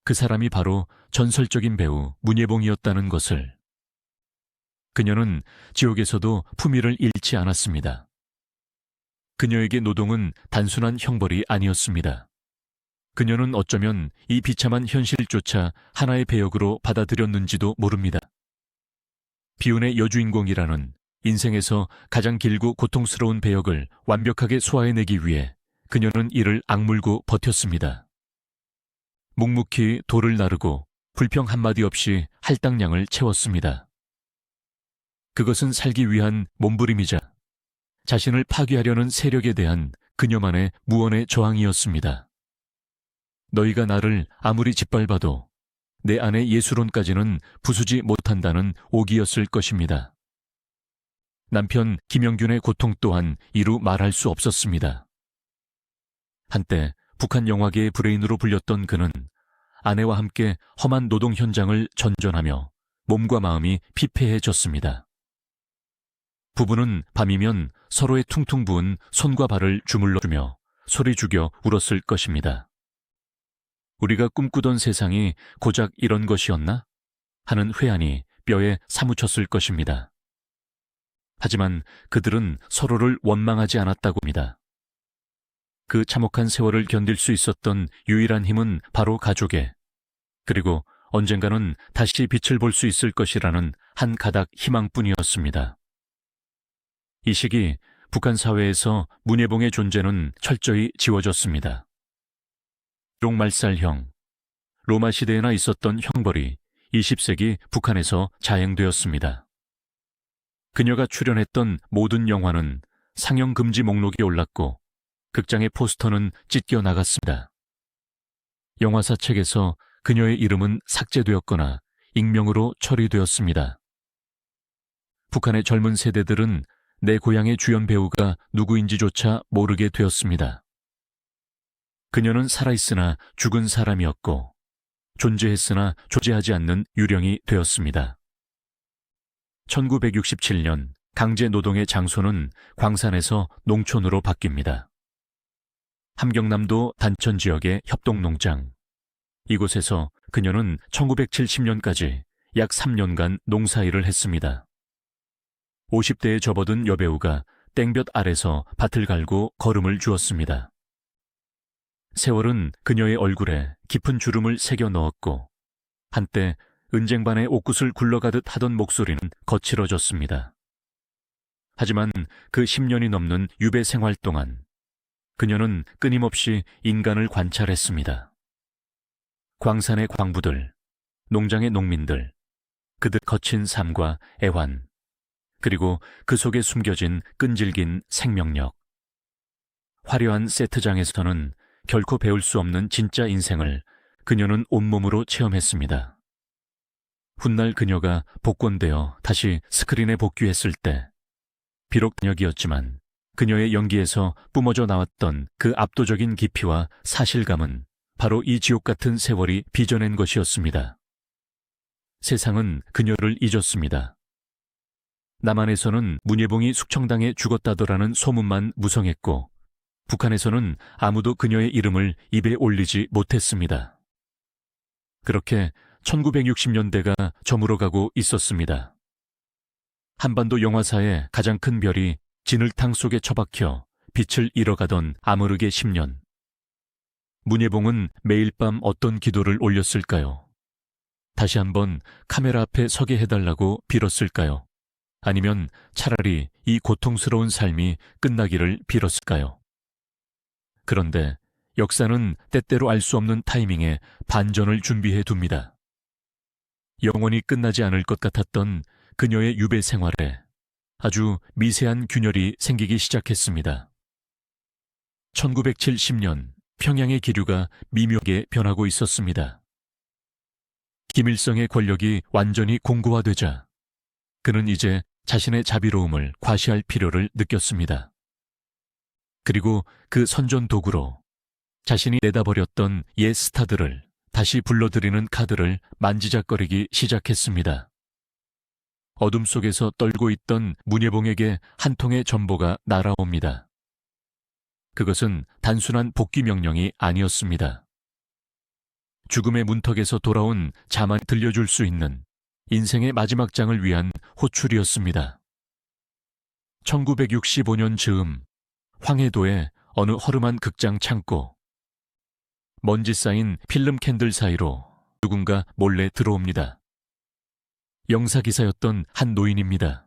Speaker 1: 그 사람이 바로 전설적인 배우 문예봉이었다는 것을. 그녀는 지옥에서도 품위를 잃지 않았습니다. 그녀에게 노동은 단순한 형벌이 아니었습니다. 그녀는 어쩌면 이 비참한 현실조차 하나의 배역으로 받아들였는지도 모릅니다. 비운의 여주인공이라는 인생에서 가장 길고 고통스러운 배역을 완벽하게 소화해내기 위해 그녀는 이를 악물고 버텼습니다. 묵묵히 돌을 나르고 불평 한마디 없이 할당량을 채웠습니다. 그것은 살기 위한 몸부림이자 자신을 파괴하려는 세력에 대한 그녀만의 무언의 저항이었습니다. 너희가 나를 아무리 짓밟아도 내 안의 예술혼까지는 부수지 못한다는 오기였을 것입니다. 남편 김영균의 고통 또한 이루 말할 수 없었습니다. 한때 북한 영화계의 브레인으로 불렸던 그는 아내와 함께 험한 노동 현장을 전전하며 몸과 마음이 피폐해졌습니다. 부부는 밤이면 서로의 퉁퉁 부은 손과 발을 주물러주며 소리 죽여 울었을 것입니다. 우리가 꿈꾸던 세상이 고작 이런 것이었나? 하는 회한이 뼈에 사무쳤을 것입니다. 하지만 그들은 서로를 원망하지 않았다고 합니다. 그 참혹한 세월을 견딜 수 있었던 유일한 힘은 바로 가족의, 그리고 언젠가는 다시 빛을 볼 수 있을 것이라는 한 가닥 희망뿐이었습니다. 이 시기 북한 사회에서 문예봉의 존재는 철저히 지워졌습니다. 롱말살형, 로마 시대에나 있었던 형벌이 20세기 북한에서 자행되었습니다. 그녀가 출연했던 모든 영화는 상영 금지 목록에 올랐고 극장의 포스터는 찢겨 나갔습니다. 영화사 책에서 그녀의 이름은 삭제되었거나 익명으로 처리되었습니다. 북한의 젊은 세대들은 내 고향의 주연 배우가 누구인지조차 모르게 되었습니다. 그녀는 살아있으나 죽은 사람이었고 존재했으나 존재하지 않는 유령이 되었습니다. 1967년 강제노동의 장소는 광산에서 농촌으로 바뀝니다. 함경남도 단천 지역의 협동농장. 이곳에서 그녀는 1970년까지 약 3년간 농사일을 했습니다. 50대에 접어든 여배우가 땡볕 아래서 밭을 갈고 걸음을 주었습니다. 세월은 그녀의 얼굴에 깊은 주름을 새겨 넣었고 한때 은쟁반의 옥굿을 굴러가듯 하던 목소리는 거칠어졌습니다. 하지만 그 10년이 넘는 유배 생활 동안 그녀는 끊임없이 인간을 관찰했습니다. 광산의 광부들, 농장의 농민들, 그들 거친 삶과 애환, 그리고 그 속에 숨겨진 끈질긴 생명력. 화려한 세트장에서는 결코 배울 수 없는 진짜 인생을 그녀는 온몸으로 체험했습니다. 훗날 그녀가 복권되어 다시 스크린에 복귀했을 때 비록 단역이었지만 그녀의 연기에서 뿜어져 나왔던 그 압도적인 깊이와 사실감은 바로 이 지옥 같은 세월이 빚어낸 것이었습니다. 세상은 그녀를 잊었습니다. 남한에서는 문예봉이 숙청당해 죽었다더라는 소문만 무성했고 북한에서는 아무도 그녀의 이름을 입에 올리지 못했습니다. 그렇게 1960년대가 저물어가고 있었습니다. 한반도 영화사의 가장 큰 별이 진흙탕 속에 처박혀 빛을 잃어가던 아무르게 10년. 문예봉은 매일 밤 어떤 기도를 올렸을까요? 다시 한번 카메라 앞에 서게 해달라고 빌었을까요? 아니면 차라리 이 고통스러운 삶이 끝나기를 빌었을까요? 그런데 역사는 때때로 알 수 없는 타이밍에 반전을 준비해 둡니다. 영원히 끝나지 않을 것 같았던 그녀의 유배 생활에 아주 미세한 균열이 생기기 시작했습니다. 1970년 평양의 기류가 미묘하게 변하고 있었습니다. 김일성의 권력이 완전히 공고화되자 그는 이제 자신의 자비로움을 과시할 필요를 느꼈습니다. 그리고 그 선전 도구로 자신이 내다버렸던 옛 스타들을 다시 불러들이는 카드를 만지작거리기 시작했습니다. 어둠 속에서 떨고 있던 문예봉에게 한 통의 전보가 날아옵니다. 그것은 단순한 복귀 명령이 아니었습니다. 죽음의 문턱에서 돌아온 자만 들려줄 수 있는 인생의 마지막 장을 위한 호출이었습니다. 1965년 즈음 황해도의 어느 허름한 극장 창고. 먼지 쌓인 필름 캔들 사이로 누군가 몰래 들어옵니다. 영사기사였던 한 노인입니다.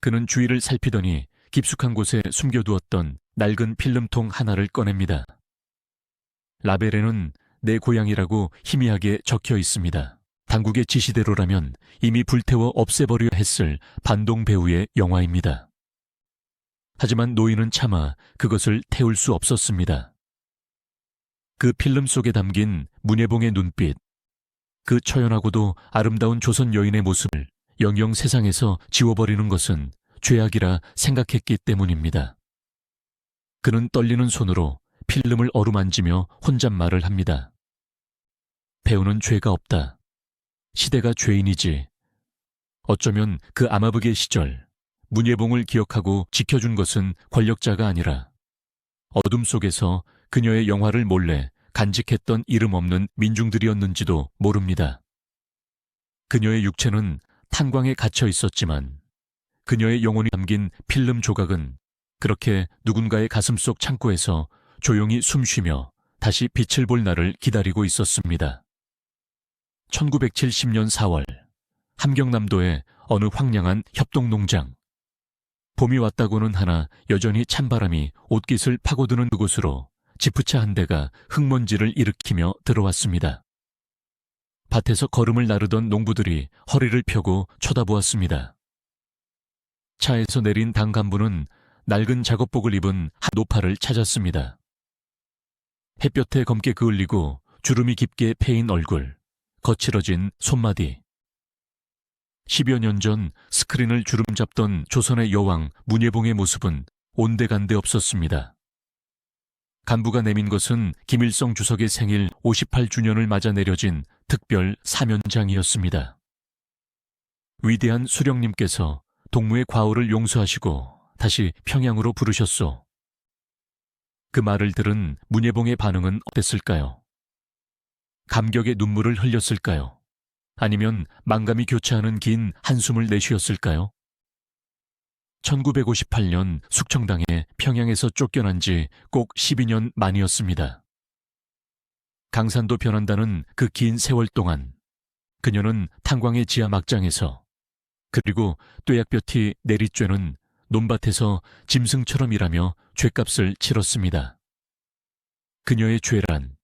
Speaker 1: 그는 주위를 살피더니 깊숙한 곳에 숨겨두었던 낡은 필름통 하나를 꺼냅니다. 라벨에는 내 고향이라고 희미하게 적혀 있습니다. 당국의 지시대로라면 이미 불태워 없애버려 했을 반동 배우의 영화입니다. 하지만 노인은 차마 그것을 태울 수 없었습니다. 그 필름 속에 담긴 문예봉의 눈빛, 그 처연하고도 아름다운 조선 여인의 모습을 영영 세상에서 지워버리는 것은 죄악이라 생각했기 때문입니다. 그는 떨리는 손으로 필름을 어루만지며 혼잣말을 합니다. 배우는 죄가 없다. 시대가 죄인이지. 어쩌면 그 아마북의 시절 문예봉을 기억하고 지켜준 것은 권력자가 아니라 어둠 속에서 그녀의 영화를 몰래 간직했던 이름 없는 민중들이었는지도 모릅니다. 그녀의 육체는 탄광에 갇혀 있었지만 그녀의 영혼이 담긴 필름 조각은 그렇게 누군가의 가슴속 창고에서 조용히 숨쉬며 다시 빛을 볼 날을 기다리고 있었습니다. 1970년 4월 함경남도의 어느 황량한 협동농장. 봄이 왔다고는 하나 여전히 찬바람이 옷깃을 파고드는 그곳으로 지프차 한 대가 흙먼지를 일으키며 들어왔습니다. 밭에서 거름을 나르던 농부들이 허리를 펴고 쳐다보았습니다. 차에서 내린 당 간부는 낡은 작업복을 입은 한 노파를 찾았습니다. 햇볕에 검게 그을리고 주름이 깊게 패인 얼굴, 거칠어진 손마디. 10여 년 전 스크린을 주름잡던 조선의 여왕 문예봉의 모습은 온데간데 없었습니다. 간부가 내민 것은 김일성 주석의 생일 58주년을 맞아 내려진 특별 사면장이었습니다. 위대한 수령님께서 동무의 과오를 용서하시고 다시 평양으로 부르셨소. 그 말을 들은 문예봉의 반응은 어땠을까요? 감격의 눈물을 흘렸을까요? 아니면 만감이 교차하는 긴 한숨을 내쉬었을까요? 1958년 숙청당해 평양에서 쫓겨난 지 꼭 12년 만이었습니다. 강산도 변한다는 그 긴 세월 동안 그녀는 탄광의 지하 막장에서 그리고 뙤약볕이 내리쬐는 논밭에서 짐승처럼 일하며 죗값을 치렀습니다. 그녀의 죄란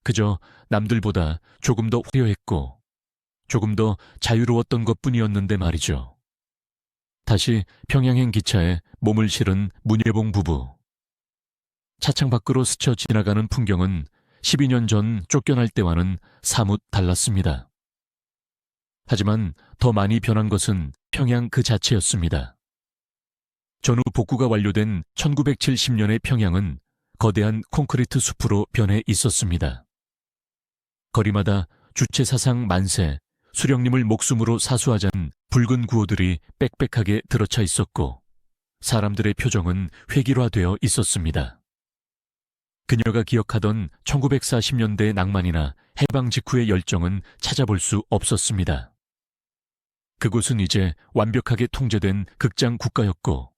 Speaker 1: 그저 남들보다 조금 더 화려했고 조금 더 자유로웠던 것뿐이었는데 말이죠. 다시 평양행 기차에 몸을 실은 문예봉 부부. 차창 밖으로 스쳐 지나가는 풍경은 12년 전 쫓겨날 때와는 사뭇 달랐습니다. 하지만 더 많이 변한 것은 평양 그 자체였습니다. 전후 복구가 완료된 1970년의 평양은 거대한 콘크리트 숲으로 변해 있었습니다. 거리마다 주체사상 만세, 수령님을 목숨으로 사수하자는 붉은 구호들이 빽빽하게 들어차 있었고 사람들의 표정은 획일화되어 있었습니다. 그녀가 기억하던 1940년대의 낭만이나 해방 직후의 열정은 찾아볼 수 없었습니다. 그곳은 이제 완벽하게 통제된 극장 국가였고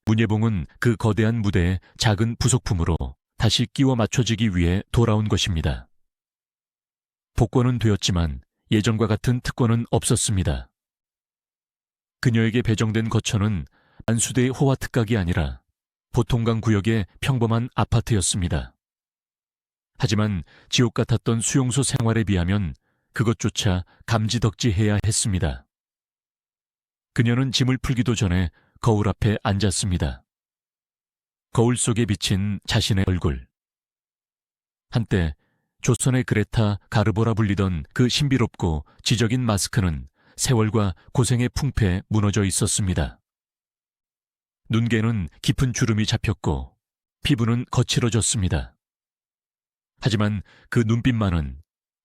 Speaker 1: 문예봉은 그 거대한 무대에 작은 부속품으로 다시 끼워 맞춰지기 위해 돌아온 것입니다. 복권은 되었지만 예전과 같은 특권은 없었습니다. 그녀에게 배정된 거처는 만수대의 호화 특각이 아니라 보통강 구역의 평범한 아파트였습니다. 하지만 지옥 같았던 수용소 생활에 비하면 그것조차 감지덕지해야 했습니다. 그녀는 짐을 풀기도 전에 거울 앞에 앉았습니다. 거울 속에 비친 자신의 얼굴. 한때 조선의 그레타 가르보라 불리던 그 신비롭고 지적인 마스크는 세월과 고생의 풍패에 무너져 있었습니다. 눈개는 깊은 주름이 잡혔고 피부는 거칠어졌습니다. 하지만 그 눈빛만은,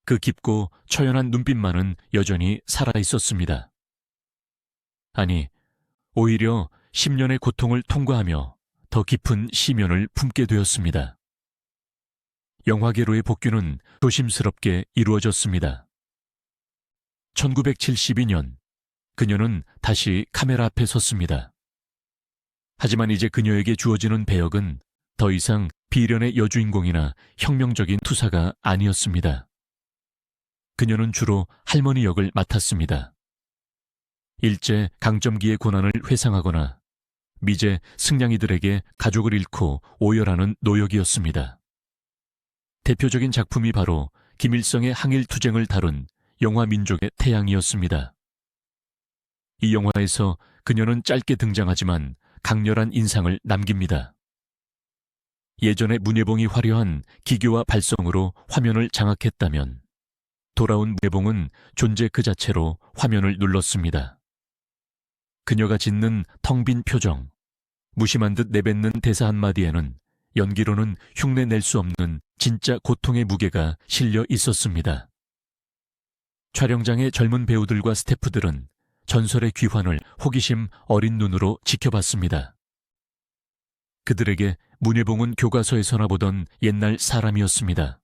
Speaker 1: 그 깊고 처연한 눈빛만은 여전히 살아있었습니다. 아니, 오히려 10년의 고통을 통과하며 더 깊은 시면을 품게 되었습니다. 영화계로의 복귀는 조심스럽게 이루어졌습니다. 1972년, 그녀는 다시 카메라 앞에 섰습니다. 하지만 이제 그녀에게 주어지는 배역은 더 이상 비련의 여주인공이나 혁명적인 투사가 아니었습니다. 그녀는 주로 할머니 역을 맡았습니다. 일제 강점기의 고난을 회상하거나 미제 승냥이들에게 가족을 잃고 오열하는 노역이었습니다. 대표적인 작품이 바로 김일성의 항일투쟁을 다룬 영화 민족의 태양이었습니다. 이 영화에서 그녀는 짧게 등장하지만 강렬한 인상을 남깁니다. 예전에 문예봉이 화려한 기교와 발성으로 화면을 장악했다면 돌아온 문예봉은 존재 그 자체로 화면을 눌렀습니다. 그녀가 짓는 텅 빈 표정, 무심한 듯 내뱉는 대사 한마디에는 연기로는 흉내낼 수 없는 진짜 고통의 무게가 실려 있었습니다. 촬영장의 젊은 배우들과 스태프들은 전설의 귀환을 호기심 어린 눈으로 지켜봤습니다. 그들에게 문예봉은 교과서에서나 보던 옛날 사람이었습니다.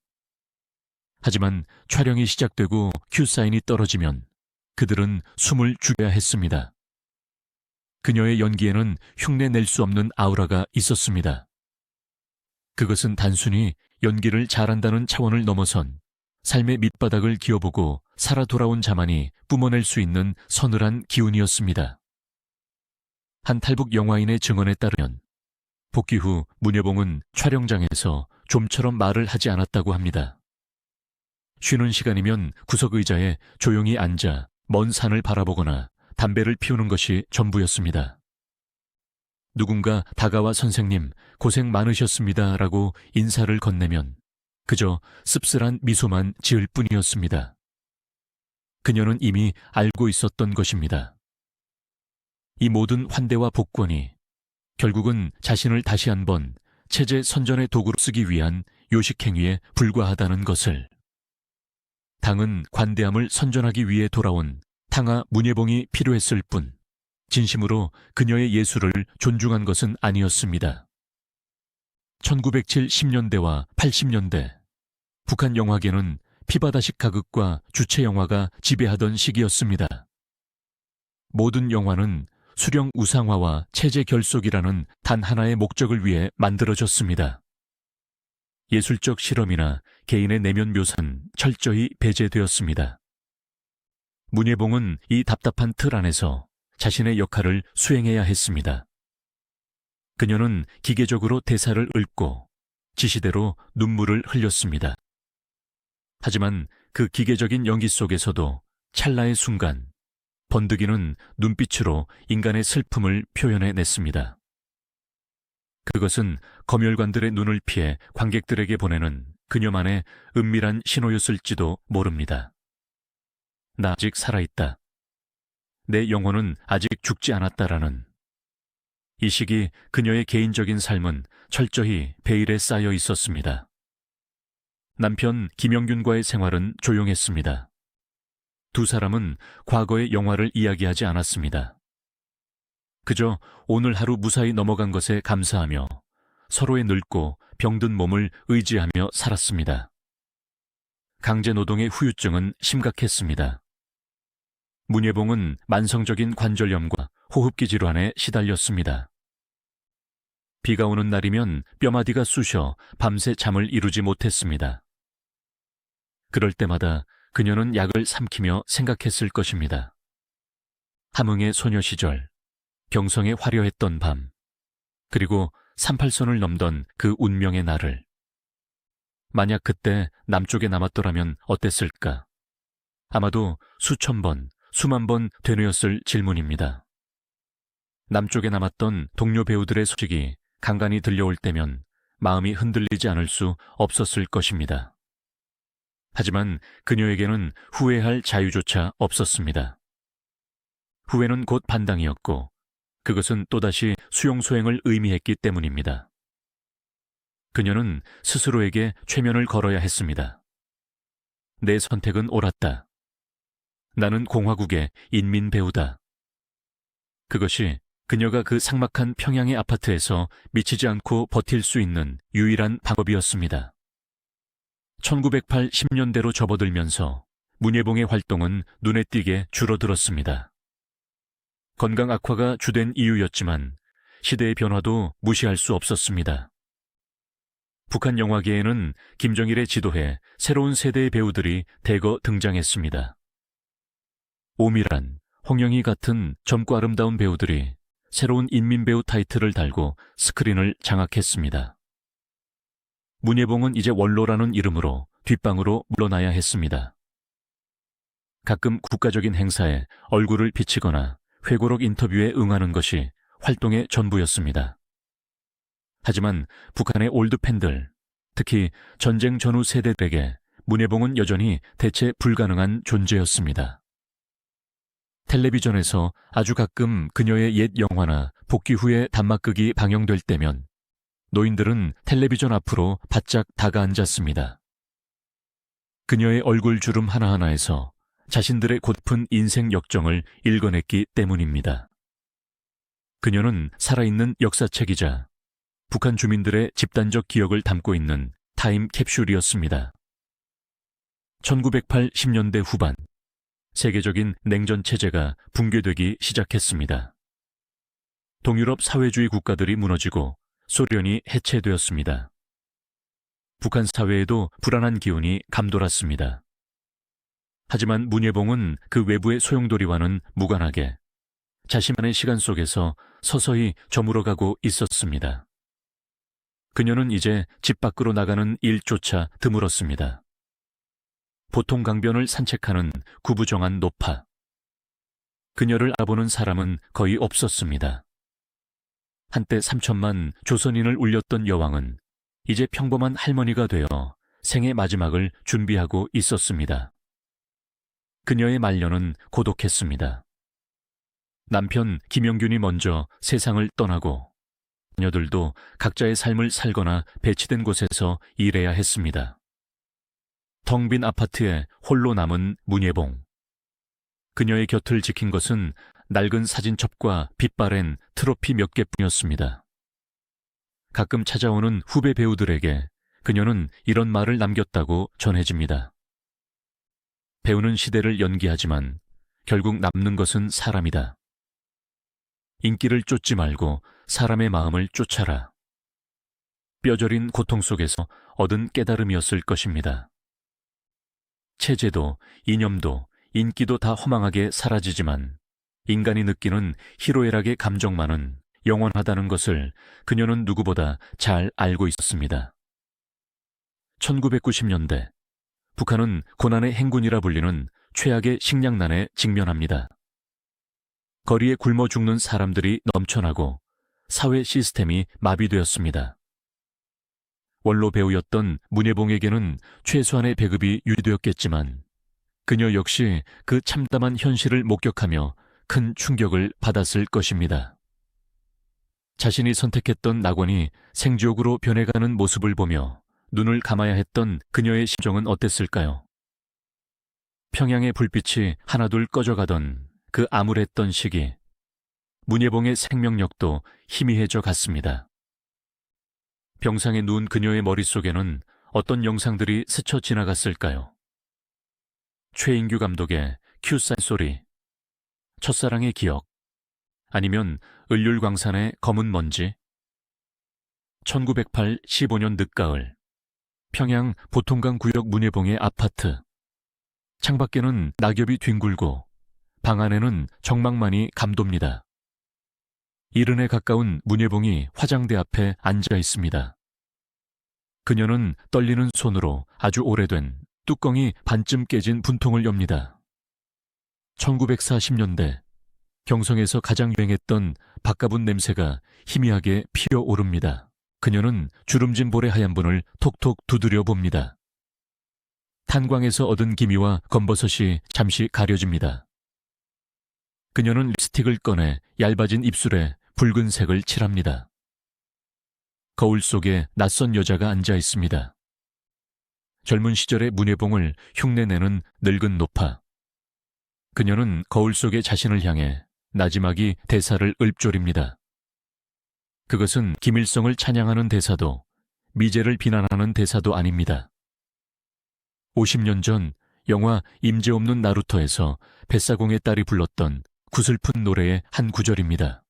Speaker 1: 하지만 촬영이 시작되고 큐사인이 떨어지면 그들은 숨을 죽여야 했습니다. 그녀의 연기에는 흉내낼 수 없는 아우라가 있었습니다. 그것은 단순히 연기를 잘한다는 차원을 넘어선 삶의 밑바닥을 기어보고 살아 돌아온 자만이 뿜어낼 수 있는 서늘한 기운이었습니다. 한 탈북 영화인의 증언에 따르면 복귀 후 문예봉은 촬영장에서 좀처럼 말을 하지 않았다고 합니다. 쉬는 시간이면 구석 의자에 조용히 앉아 먼 산을 바라보거나 담배를 피우는 것이 전부였습니다. 누군가 다가와 선생님, 고생 많으셨습니다 라고 인사를 건네면 그저 씁쓸한 미소만 지을 뿐이었습니다. 그녀는 이미 알고 있었던 것입니다. 이 모든 환대와 복권이 결국은 자신을 다시 한번 체제 선전의 도구로 쓰기 위한 요식행위에 불과하다는 것을. 당은 관대함을 선전하기 위해 돌아온 탕하 문예봉이 필요했을 뿐 진심으로 그녀의 예술을 존중한 것은 아니었습니다. 1970년대와 80년대 북한 영화계는 피바다식 가극과 주체 영화가 지배하던 시기였습니다. 모든 영화는 수령 우상화와 체제 결속이라는 단 하나의 목적을 위해 만들어졌습니다. 예술적 실험이나 개인의 내면 묘사는 철저히 배제되었습니다. 문예봉은 이 답답한 틀 안에서 자신의 역할을 수행해야 했습니다. 그녀는 기계적으로 대사를 읊고 지시대로 눈물을 흘렸습니다. 하지만 그 기계적인 연기 속에서도 찰나의 순간 번득이는 눈빛으로 인간의 슬픔을 표현해냈습니다. 그것은 검열관들의 눈을 피해 관객들에게 보내는 그녀만의 은밀한 신호였을지도 모릅니다. 나 아직 살아있다. 내 영혼은 아직 죽지 않았다라는. 이 시기 그녀의 개인적인 삶은 철저히 베일에 쌓여 있었습니다. 남편 김영균과의 생활은 조용했습니다. 두 사람은 과거의 영화를 이야기하지 않았습니다. 그저 오늘 하루 무사히 넘어간 것에 감사하며 서로의 늙고 병든 몸을 의지하며 살았습니다. 강제노동의 후유증은 심각했습니다. 문예봉은 만성적인 관절염과 호흡기 질환에 시달렸습니다. 비가 오는 날이면 뼈마디가 쑤셔 밤새 잠을 이루지 못했습니다. 그럴 때마다 그녀는 약을 삼키며 생각했을 것입니다. 함흥의 소녀 시절, 경성에 화려했던 밤, 그리고 38선을 넘던 그 운명의 날을. 만약 그때 남쪽에 남았더라면 어땠을까? 아마도 수천 번, 수만 번 되뇌었을 질문입니다. 남쪽에 남았던 동료 배우들의 소식이 간간히 들려올 때면 마음이 흔들리지 않을 수 없었을 것입니다. 하지만 그녀에게는 후회할 자유조차 없었습니다. 후회는 곧 반당이었고 그것은 또다시 수용소행을 의미했기 때문입니다. 그녀는 스스로에게 최면을 걸어야 했습니다. 내 선택은 옳았다. 나는 공화국의 인민 배우다. 그것이 그녀가 그 삭막한 평양의 아파트에서 미치지 않고 버틸 수 있는 유일한 방법이었습니다. 1980년대로 접어들면서 문예봉의 활동은 눈에 띄게 줄어들었습니다. 건강 악화가 주된 이유였지만 시대의 변화도 무시할 수 없었습니다. 북한 영화계에는 김정일의 지도에 새로운 세대의 배우들이 대거 등장했습니다. 오미란, 홍영희 같은 젊고 아름다운 배우들이 새로운 인민배우 타이틀을 달고 스크린을 장악했습니다. 문예봉은 이제 원로라는 이름으로 뒷방으로 물러나야 했습니다. 가끔 국가적인 행사에 얼굴을 비치거나 회고록 인터뷰에 응하는 것이 활동의 전부였습니다. 하지만 북한의 올드 팬들, 특히 전쟁 전후 세대들에게 문예봉은 여전히 대체 불가능한 존재였습니다. 텔레비전에서 아주 가끔 그녀의 옛 영화나 복귀 후에 단막극이 방영될 때면 노인들은 텔레비전 앞으로 바짝 다가앉았습니다. 그녀의 얼굴 주름 하나하나에서 자신들의 고픈 인생 역정을 읽어냈기 때문입니다. 그녀는 살아있는 역사책이자 북한 주민들의 집단적 기억을 담고 있는 타임 캡슐이었습니다. 1980년대 후반, 세계적인 냉전 체제가 붕괴되기 시작했습니다. 동유럽 사회주의 국가들이 무너지고 소련이 해체되었습니다. 북한 사회에도 불안한 기운이 감돌았습니다. 하지만 문예봉은 그 외부의 소용돌이와는 무관하게 자신만의 시간 속에서 서서히 저물어가고 있었습니다. 그녀는 이제 집 밖으로 나가는 일조차 드물었습니다. 보통 강변을 산책하는 구부정한 노파. 그녀를 알아보는 사람은 거의 없었습니다. 한때 3천만 조선인을 울렸던 여왕은 이제 평범한 할머니가 되어 생의 마지막을 준비하고 있었습니다. 그녀의 말년은 고독했습니다. 남편 김영균이 먼저 세상을 떠나고 자녀들도 각자의 삶을 살거나 배치된 곳에서 일해야 했습니다. 텅 빈 아파트에 홀로 남은 문예봉. 그녀의 곁을 지킨 것은 낡은 사진첩과 빛바랜 트로피 몇 개뿐이었습니다. 가끔 찾아오는 후배 배우들에게 그녀는 이런 말을 남겼다고 전해집니다. 배우는 시대를 연기하지만 결국 남는 것은 사람이다. 인기를 쫓지 말고 사람의 마음을 쫓아라. 뼈저린 고통 속에서 얻은 깨달음이었을 것입니다. 체제도, 이념도, 인기도 다 허망하게 사라지지만 인간이 느끼는 희로애락의 감정만은 영원하다는 것을 그녀는 누구보다 잘 알고 있었습니다. 1990년대, 북한은 고난의 행군이라 불리는 최악의 식량난에 직면합니다. 거리에 굶어 죽는 사람들이 넘쳐나고 사회 시스템이 마비되었습니다. 원로 배우였던 문예봉에게는 최소한의 배급이 유지되었겠지만 그녀 역시 그 참담한 현실을 목격하며 큰 충격을 받았을 것입니다. 자신이 선택했던 낙원이 생지옥으로 변해가는 모습을 보며 눈을 감아야 했던 그녀의 심정은 어땠을까요? 평양의 불빛이 하나둘 꺼져가던 그 암울했던 시기, 문예봉의 생명력도 희미해져 갔습니다. 병상에 누운 그녀의 머릿속에는 어떤 영상들이 스쳐 지나갔을까요? 최인규 감독의 큐사인 소리, 첫사랑의 기억, 아니면 을률광산의 검은 먼지? 1908 15년 늦가을 평양 보통강 구역 문예봉의 아파트. 창밖에는 낙엽이 뒹굴고 방 안에는 정막만이 감돕니다. 이른에 가까운 문예봉이 화장대 앞에 앉아 있습니다. 그녀는 떨리는 손으로 아주 오래된 뚜껑이 반쯤 깨진 분통을 엽니다. 1940년대 경성에서 가장 유행했던 밥가분 냄새가 희미하게 피어오릅니다. 그녀는 주름진 볼의 하얀 분을 톡톡 두드려 봅니다. 탄광에서 얻은 기미와 검버섯이 잠시 가려집니다. 그녀는 립스틱을 꺼내 얇아진 입술에 붉은색을 칠합니다. 거울 속에 낯선 여자가 앉아 있습니다. 젊은 시절의 문예봉을 흉내내는 늙은 노파. 그녀는 거울 속의 자신을 향해 나지막이 대사를 읊조립니다. 그것은 김일성을 찬양하는 대사도 미제를 비난하는 대사도 아닙니다. 50년 전 영화 임재 없는 나루토에서 뱃사공의 딸이 불렀던 구슬픈 노래의 한 구절입니다.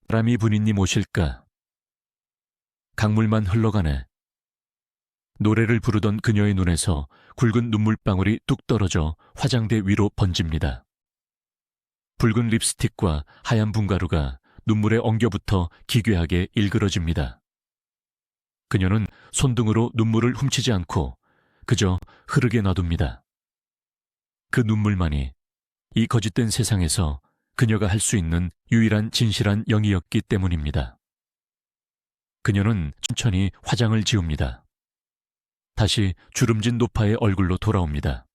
Speaker 1: 바람이 부니님 오실까? 강물만 흘러가네. 노래를 부르던 그녀의 눈에서 굵은 눈물방울이 뚝 떨어져 화장대 위로 번집니다. 붉은 립스틱과 하얀 분가루가 눈물에 엉겨붙어 기괴하게 일그러집니다. 그녀는 손등으로 눈물을 훔치지 않고 그저 흐르게 놔둡니다. 그 눈물만이 이 거짓된 세상에서 그녀가 할 수 있는 유일한 진실한 영이었기 때문입니다. 그녀는 천천히 화장을 지웁니다. 다시 주름진 노파의 얼굴로 돌아옵니다.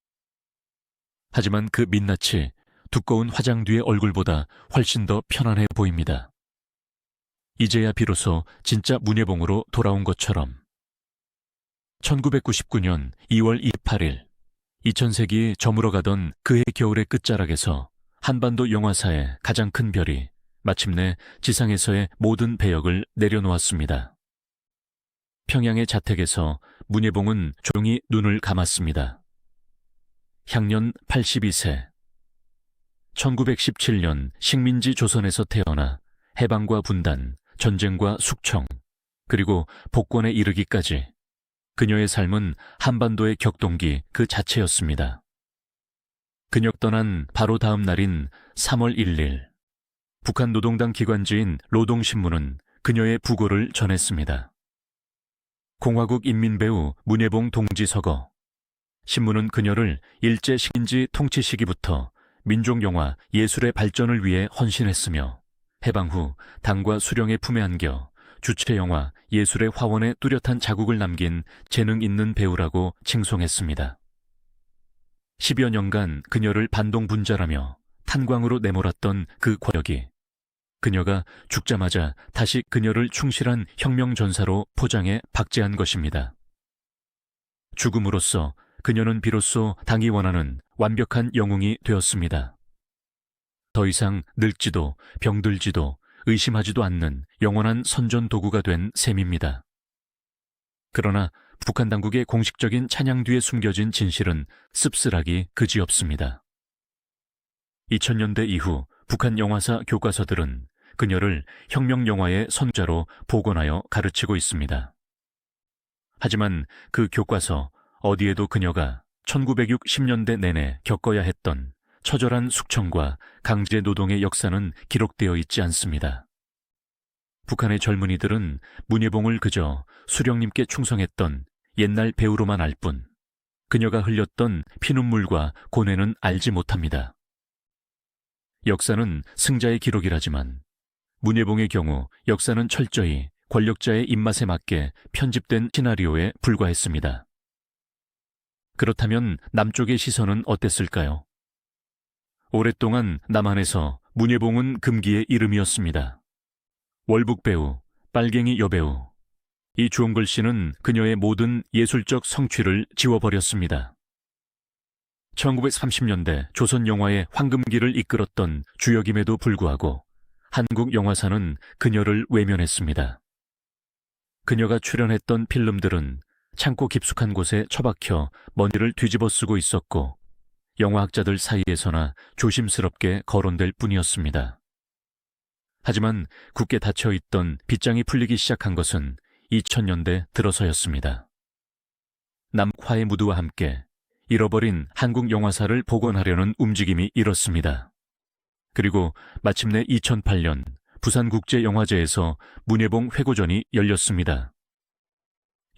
Speaker 1: 하지만 그 민낯이 두꺼운 화장 뒤의 얼굴보다 훨씬 더 편안해 보입니다. 이제야 비로소 진짜 문예봉으로 돌아온 것처럼. 1999년 2월 28일 2000세기에 저물어가던 그해 겨울의 끝자락에서 한반도 영화사의 가장 큰 별이 마침내 지상에서의 모든 배역을 내려놓았습니다. 평양의 자택에서 문예봉은 조용히 눈을 감았습니다. 향년 82세. 1917년 식민지 조선에서 태어나 해방과 분단, 전쟁과 숙청, 그리고 복권에 이르기까지 그녀의 삶은 한반도의 격동기 그 자체였습니다. 그녀 떠난 바로 다음 날인 3월 1일, 북한 노동당 기관지인 노동신문은 그녀의 부고를 전했습니다. 공화국 인민배우 문예봉 동지 서거. 신문은 그녀를 일제 식민지 통치 시기부터 민족영화 예술의 발전을 위해 헌신했으며 해방 후 당과 수령의 품에 안겨 주체영화 예술의 화원에 뚜렷한 자국을 남긴 재능 있는 배우라고 칭송했습니다. 10여 년간 그녀를 반동분자라며 탄광으로 내몰았던 그 권력이 그녀가 죽자마자 다시 그녀를 충실한 혁명전사로 포장해 박제한 것입니다. 죽음으로써 그녀는 비로소 당이 원하는 완벽한 영웅이 되었습니다. 더 이상 늙지도 병들지도 의심하지도 않는 영원한 선전 도구가 된 셈입니다. 그러나 북한 당국의 공식적인 찬양 뒤에 숨겨진 진실은 씁쓸하기 그지없습니다. 2000년대 이후 북한 영화사 교과서들은 그녀를 혁명 영화의 선자로 복원하여 가르치고 있습니다. 하지만 그 교과서 어디에도 그녀가 1960년대 내내 겪어야 했던 처절한 숙청과 강제 노동의 역사는 기록되어 있지 않습니다. 북한의 젊은이들은 문예봉을 그저 수령님께 충성했던 옛날 배우로만 알 뿐, 그녀가 흘렸던 피눈물과 고뇌는 알지 못합니다. 역사는 승자의 기록이라지만 문예봉의 경우 역사는 철저히 권력자의 입맛에 맞게 편집된 시나리오에 불과했습니다. 그렇다면 남쪽의 시선은 어땠을까요? 오랫동안 남한에서 문예봉은 금기의 이름이었습니다. 월북 배우, 빨갱이 여배우, 이 주홍글씨는 그녀의 모든 예술적 성취를 지워버렸습니다. 1930년대 조선 영화의 황금기를 이끌었던 주역임에도 불구하고 한국 영화사는 그녀를 외면했습니다. 그녀가 출연했던 필름들은 창고 깊숙한 곳에 처박혀 먼지를 뒤집어 쓰고 있었고 영화학자들 사이에서나 조심스럽게 거론될 뿐이었습니다. 하지만 굳게 닫혀있던 빗장이 풀리기 시작한 것은 2000년대 들어서였습니다. 남화의 무드와 함께 잃어버린 한국 영화사를 복원하려는 움직임이 일었습니다. 그리고 마침내 2008년 부산국제영화제에서 문예봉 회고전이 열렸습니다.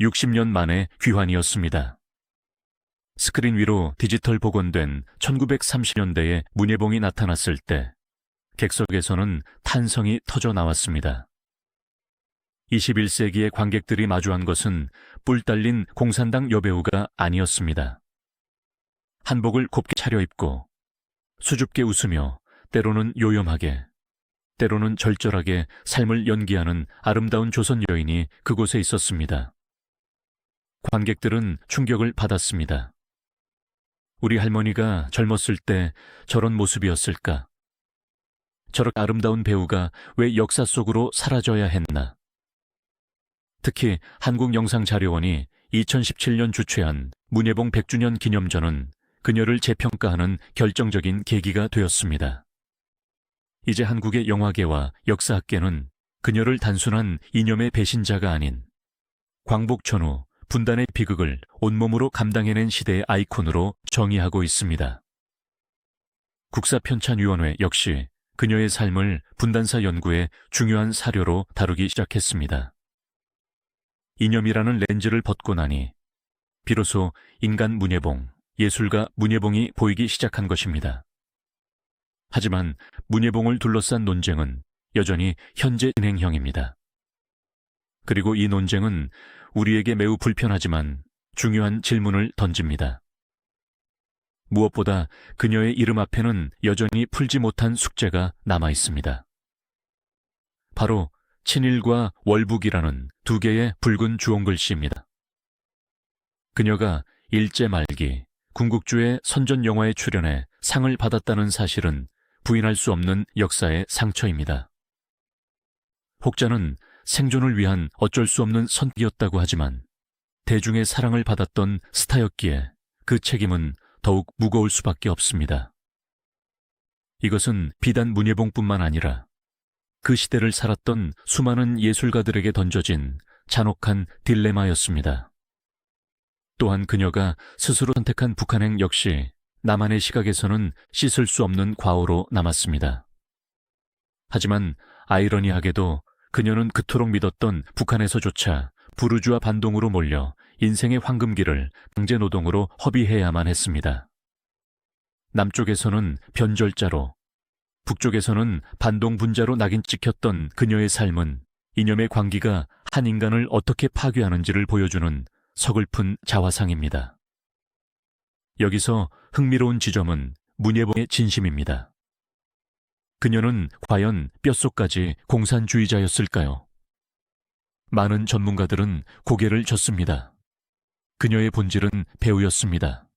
Speaker 1: 60년 만에 귀환이었습니다. 스크린 위로 디지털 복원된 1930년대의 문예봉이 나타났을 때 객석에서는 탄성이 터져 나왔습니다. 21세기의 관객들이 마주한 것은 뿔 달린 공산당 여배우가 아니었습니다. 한복을 곱게 차려입고 수줍게 웃으며 때로는 요염하게, 때로는 절절하게 삶을 연기하는 아름다운 조선 여인이 그곳에 있었습니다. 관객들은 충격을 받았습니다. 우리 할머니가 젊었을 때 저런 모습이었을까? 저렇게 아름다운 배우가 왜 역사 속으로 사라져야 했나? 특히 한국영상자료원이 2017년 주최한 문예봉 100주년 기념전은 그녀를 재평가하는 결정적인 계기가 되었습니다. 이제 한국의 영화계와 역사학계는 그녀를 단순한 이념의 배신자가 아닌 광복천후 분단의 비극을 온몸으로 감당해낸 시대의 아이콘으로 정의하고 있습니다. 국사편찬위원회 역시 그녀의 삶을 분단사 연구의 중요한 사료로 다루기 시작했습니다. 이념이라는 렌즈를 벗고 나니 비로소 인간 문예봉, 예술가 문예봉이 보이기 시작한 것입니다. 하지만 문예봉을 둘러싼 논쟁은 여전히 현재 진행형입니다. 그리고 이 논쟁은 우리에게 매우 불편하지만 중요한 질문을 던집니다. 무엇보다 그녀의 이름 앞에는 여전히 풀지 못한 숙제가 남아 있습니다. 바로 친일과 월북이라는 두 개의 붉은 주홍글씨입니다. 그녀가 일제 말기 군국주의 선전 영화에 출연해 상을 받았다는 사실은 부인할 수 없는 역사의 상처입니다. 혹자는 생존을 위한 어쩔 수 없는 선택이었다고 하지만 대중의 사랑을 받았던 스타였기에 그 책임은 더욱 무거울 수밖에 없습니다. 이것은 비단 문예봉뿐만 아니라 그 시대를 살았던 수많은 예술가들에게 던져진 잔혹한 딜레마였습니다. 또한 그녀가 스스로 선택한 북한행 역시 나만의 시각에서는 씻을 수 없는 과오로 남았습니다. 하지만 아이러니하게도 그녀는 그토록 믿었던 북한에서조차 부르주아 반동으로 몰려 인생의 황금기를 강제노동으로 허비해야만 했습니다. 남쪽에서는 변절자로, 북쪽에서는 반동분자로 낙인 찍혔던 그녀의 삶은 이념의 광기가 한 인간을 어떻게 파괴하는지를 보여주는 서글픈 자화상입니다. 여기서 흥미로운 지점은 문예봉의 진심입니다. 그녀는 과연 뼛속까지 공산주의자였을까요? 많은 전문가들은 고개를 젓습니다. 그녀의 본질은 배우였습니다.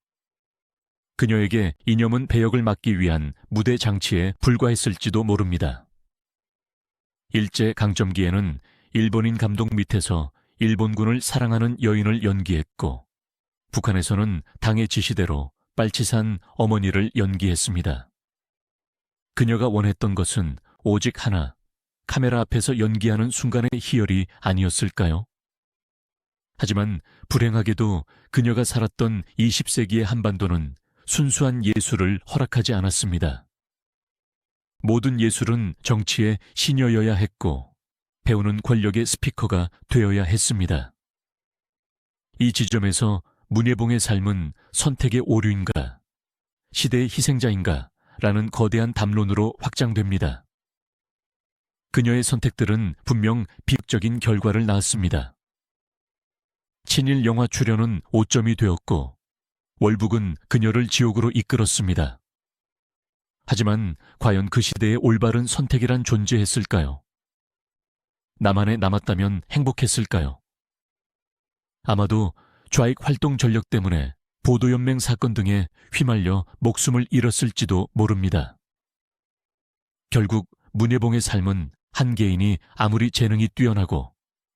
Speaker 1: 그녀에게 이념은 배역을 맡기 위한 무대 장치에 불과했을지도 모릅니다. 일제 강점기에는 일본인 감독 밑에서 일본군을 사랑하는 여인을 연기했고, 북한에서는 당의 지시대로 빨치산 어머니를 연기했습니다. 그녀가 원했던 것은 오직 하나, 카메라 앞에서 연기하는 순간의 희열이 아니었을까요? 하지만 불행하게도 그녀가 살았던 20세기의 한반도는 순수한 예술을 허락하지 않았습니다. 모든 예술은 정치의 신여여야 했고 배우는 권력의 스피커가 되어야 했습니다. 이 지점에서 문예봉의 삶은 선택의 오류인가, 시대의 희생자인가 라는 거대한 담론으로 확장됩니다. 그녀의 선택들은 분명 비극적인 결과를 낳았습니다. 친일 영화 출연은 오점이 되었고 월북은 그녀를 지옥으로 이끌었습니다. 하지만 과연 그 시대의 올바른 선택이란 존재했을까요? 남한에 남았다면 행복했을까요? 아마도 좌익 활동 전력 때문에 보도연맹 사건 등에 휘말려 목숨을 잃었을지도 모릅니다. 결국 문예봉의 삶은 한 개인이 아무리 재능이 뛰어나고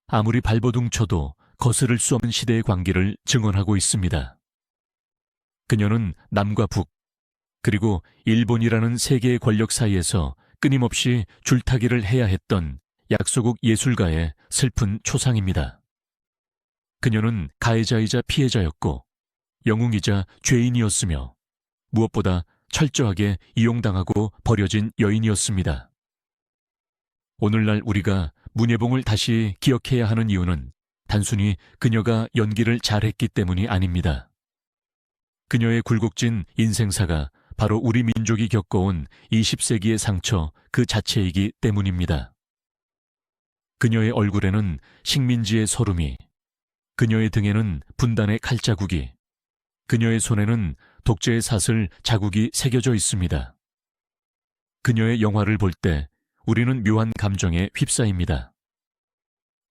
Speaker 1: 아무리 발버둥 쳐도 거스를 수 없는 시대의 관계를 증언하고 있습니다. 그녀는 남과 북, 그리고 일본이라는 세계의 권력 사이에서 끊임없이 줄타기를 해야 했던 약소국 예술가의 슬픈 초상입니다. 그녀는 가해자이자 피해자였고 영웅이자 죄인이었으며 무엇보다 철저하게 이용당하고 버려진 여인이었습니다. 오늘날 우리가 문예봉을 다시 기억해야 하는 이유는 단순히 그녀가 연기를 잘했기 때문이 아닙니다. 그녀의 굴곡진 인생사가 바로 우리 민족이 겪어온 20세기의 상처 그 자체이기 때문입니다. 그녀의 얼굴에는 식민지의 서름이, 그녀의 등에는 분단의 칼자국이, 그녀의 손에는 독재의 사슬 자국이 새겨져 있습니다. 그녀의 영화를 볼 때 우리는 묘한 감정에 휩싸입니다.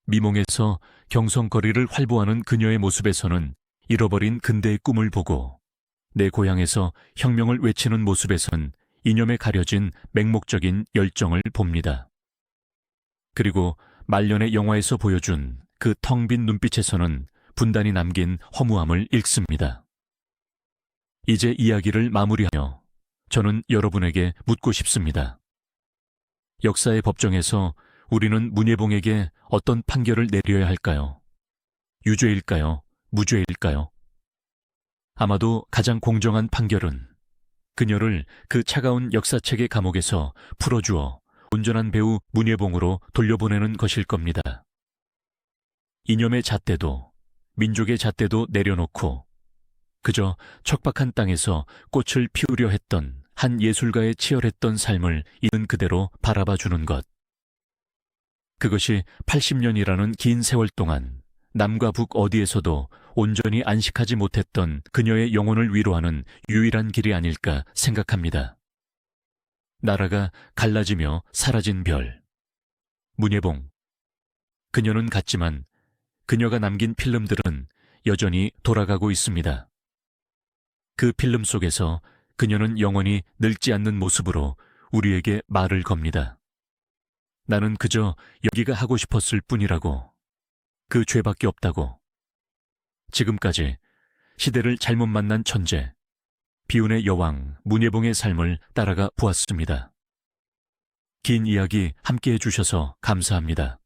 Speaker 1: 미몽에서 경성거리를 활보하는 그녀의 모습에서는 잃어버린 근대의 꿈을 보고, 내 고향에서 혁명을 외치는 모습에선 이념에 가려진 맹목적인 열정을 봅니다. 그리고 말년의 영화에서 보여준 그 텅 빈 눈빛에서는 분단이 남긴 허무함을 읽습니다. 이제 이야기를 마무리하며 저는 여러분에게 묻고 싶습니다. 역사의 법정에서 우리는 문예봉에게 어떤 판결을 내려야 할까요? 유죄일까요? 무죄일까요? 아마도 가장 공정한 판결은 그녀를 그 차가운 역사책의 감옥에서 풀어주어 온전한 배우 문예봉으로 돌려보내는 것일 겁니다. 이념의 잣대도 민족의 잣대도 내려놓고 그저 척박한 땅에서 꽃을 피우려 했던 한 예술가의 치열했던 삶을 있는 그대로 바라봐 주는 것. 그것이 80년이라는 긴 세월 동안 남과 북 어디에서도 온전히 안식하지 못했던 그녀의 영혼을 위로하는 유일한 길이 아닐까 생각합니다. 나라가 갈라지며 사라진 별. 문예봉. 그녀는 갔지만 그녀가 남긴 필름들은 여전히 돌아가고 있습니다. 그 필름 속에서 그녀는 영원히 늙지 않는 모습으로 우리에게 말을 겁니다. 나는 그저 여기가 하고 싶었을 뿐이라고. 그 죄밖에 없다고. 지금까지 시대를 잘못 만난 천재, 비운의 여왕 문예봉의 삶을 따라가 보았습니다. 긴 이야기 함께 해주셔서 감사합니다.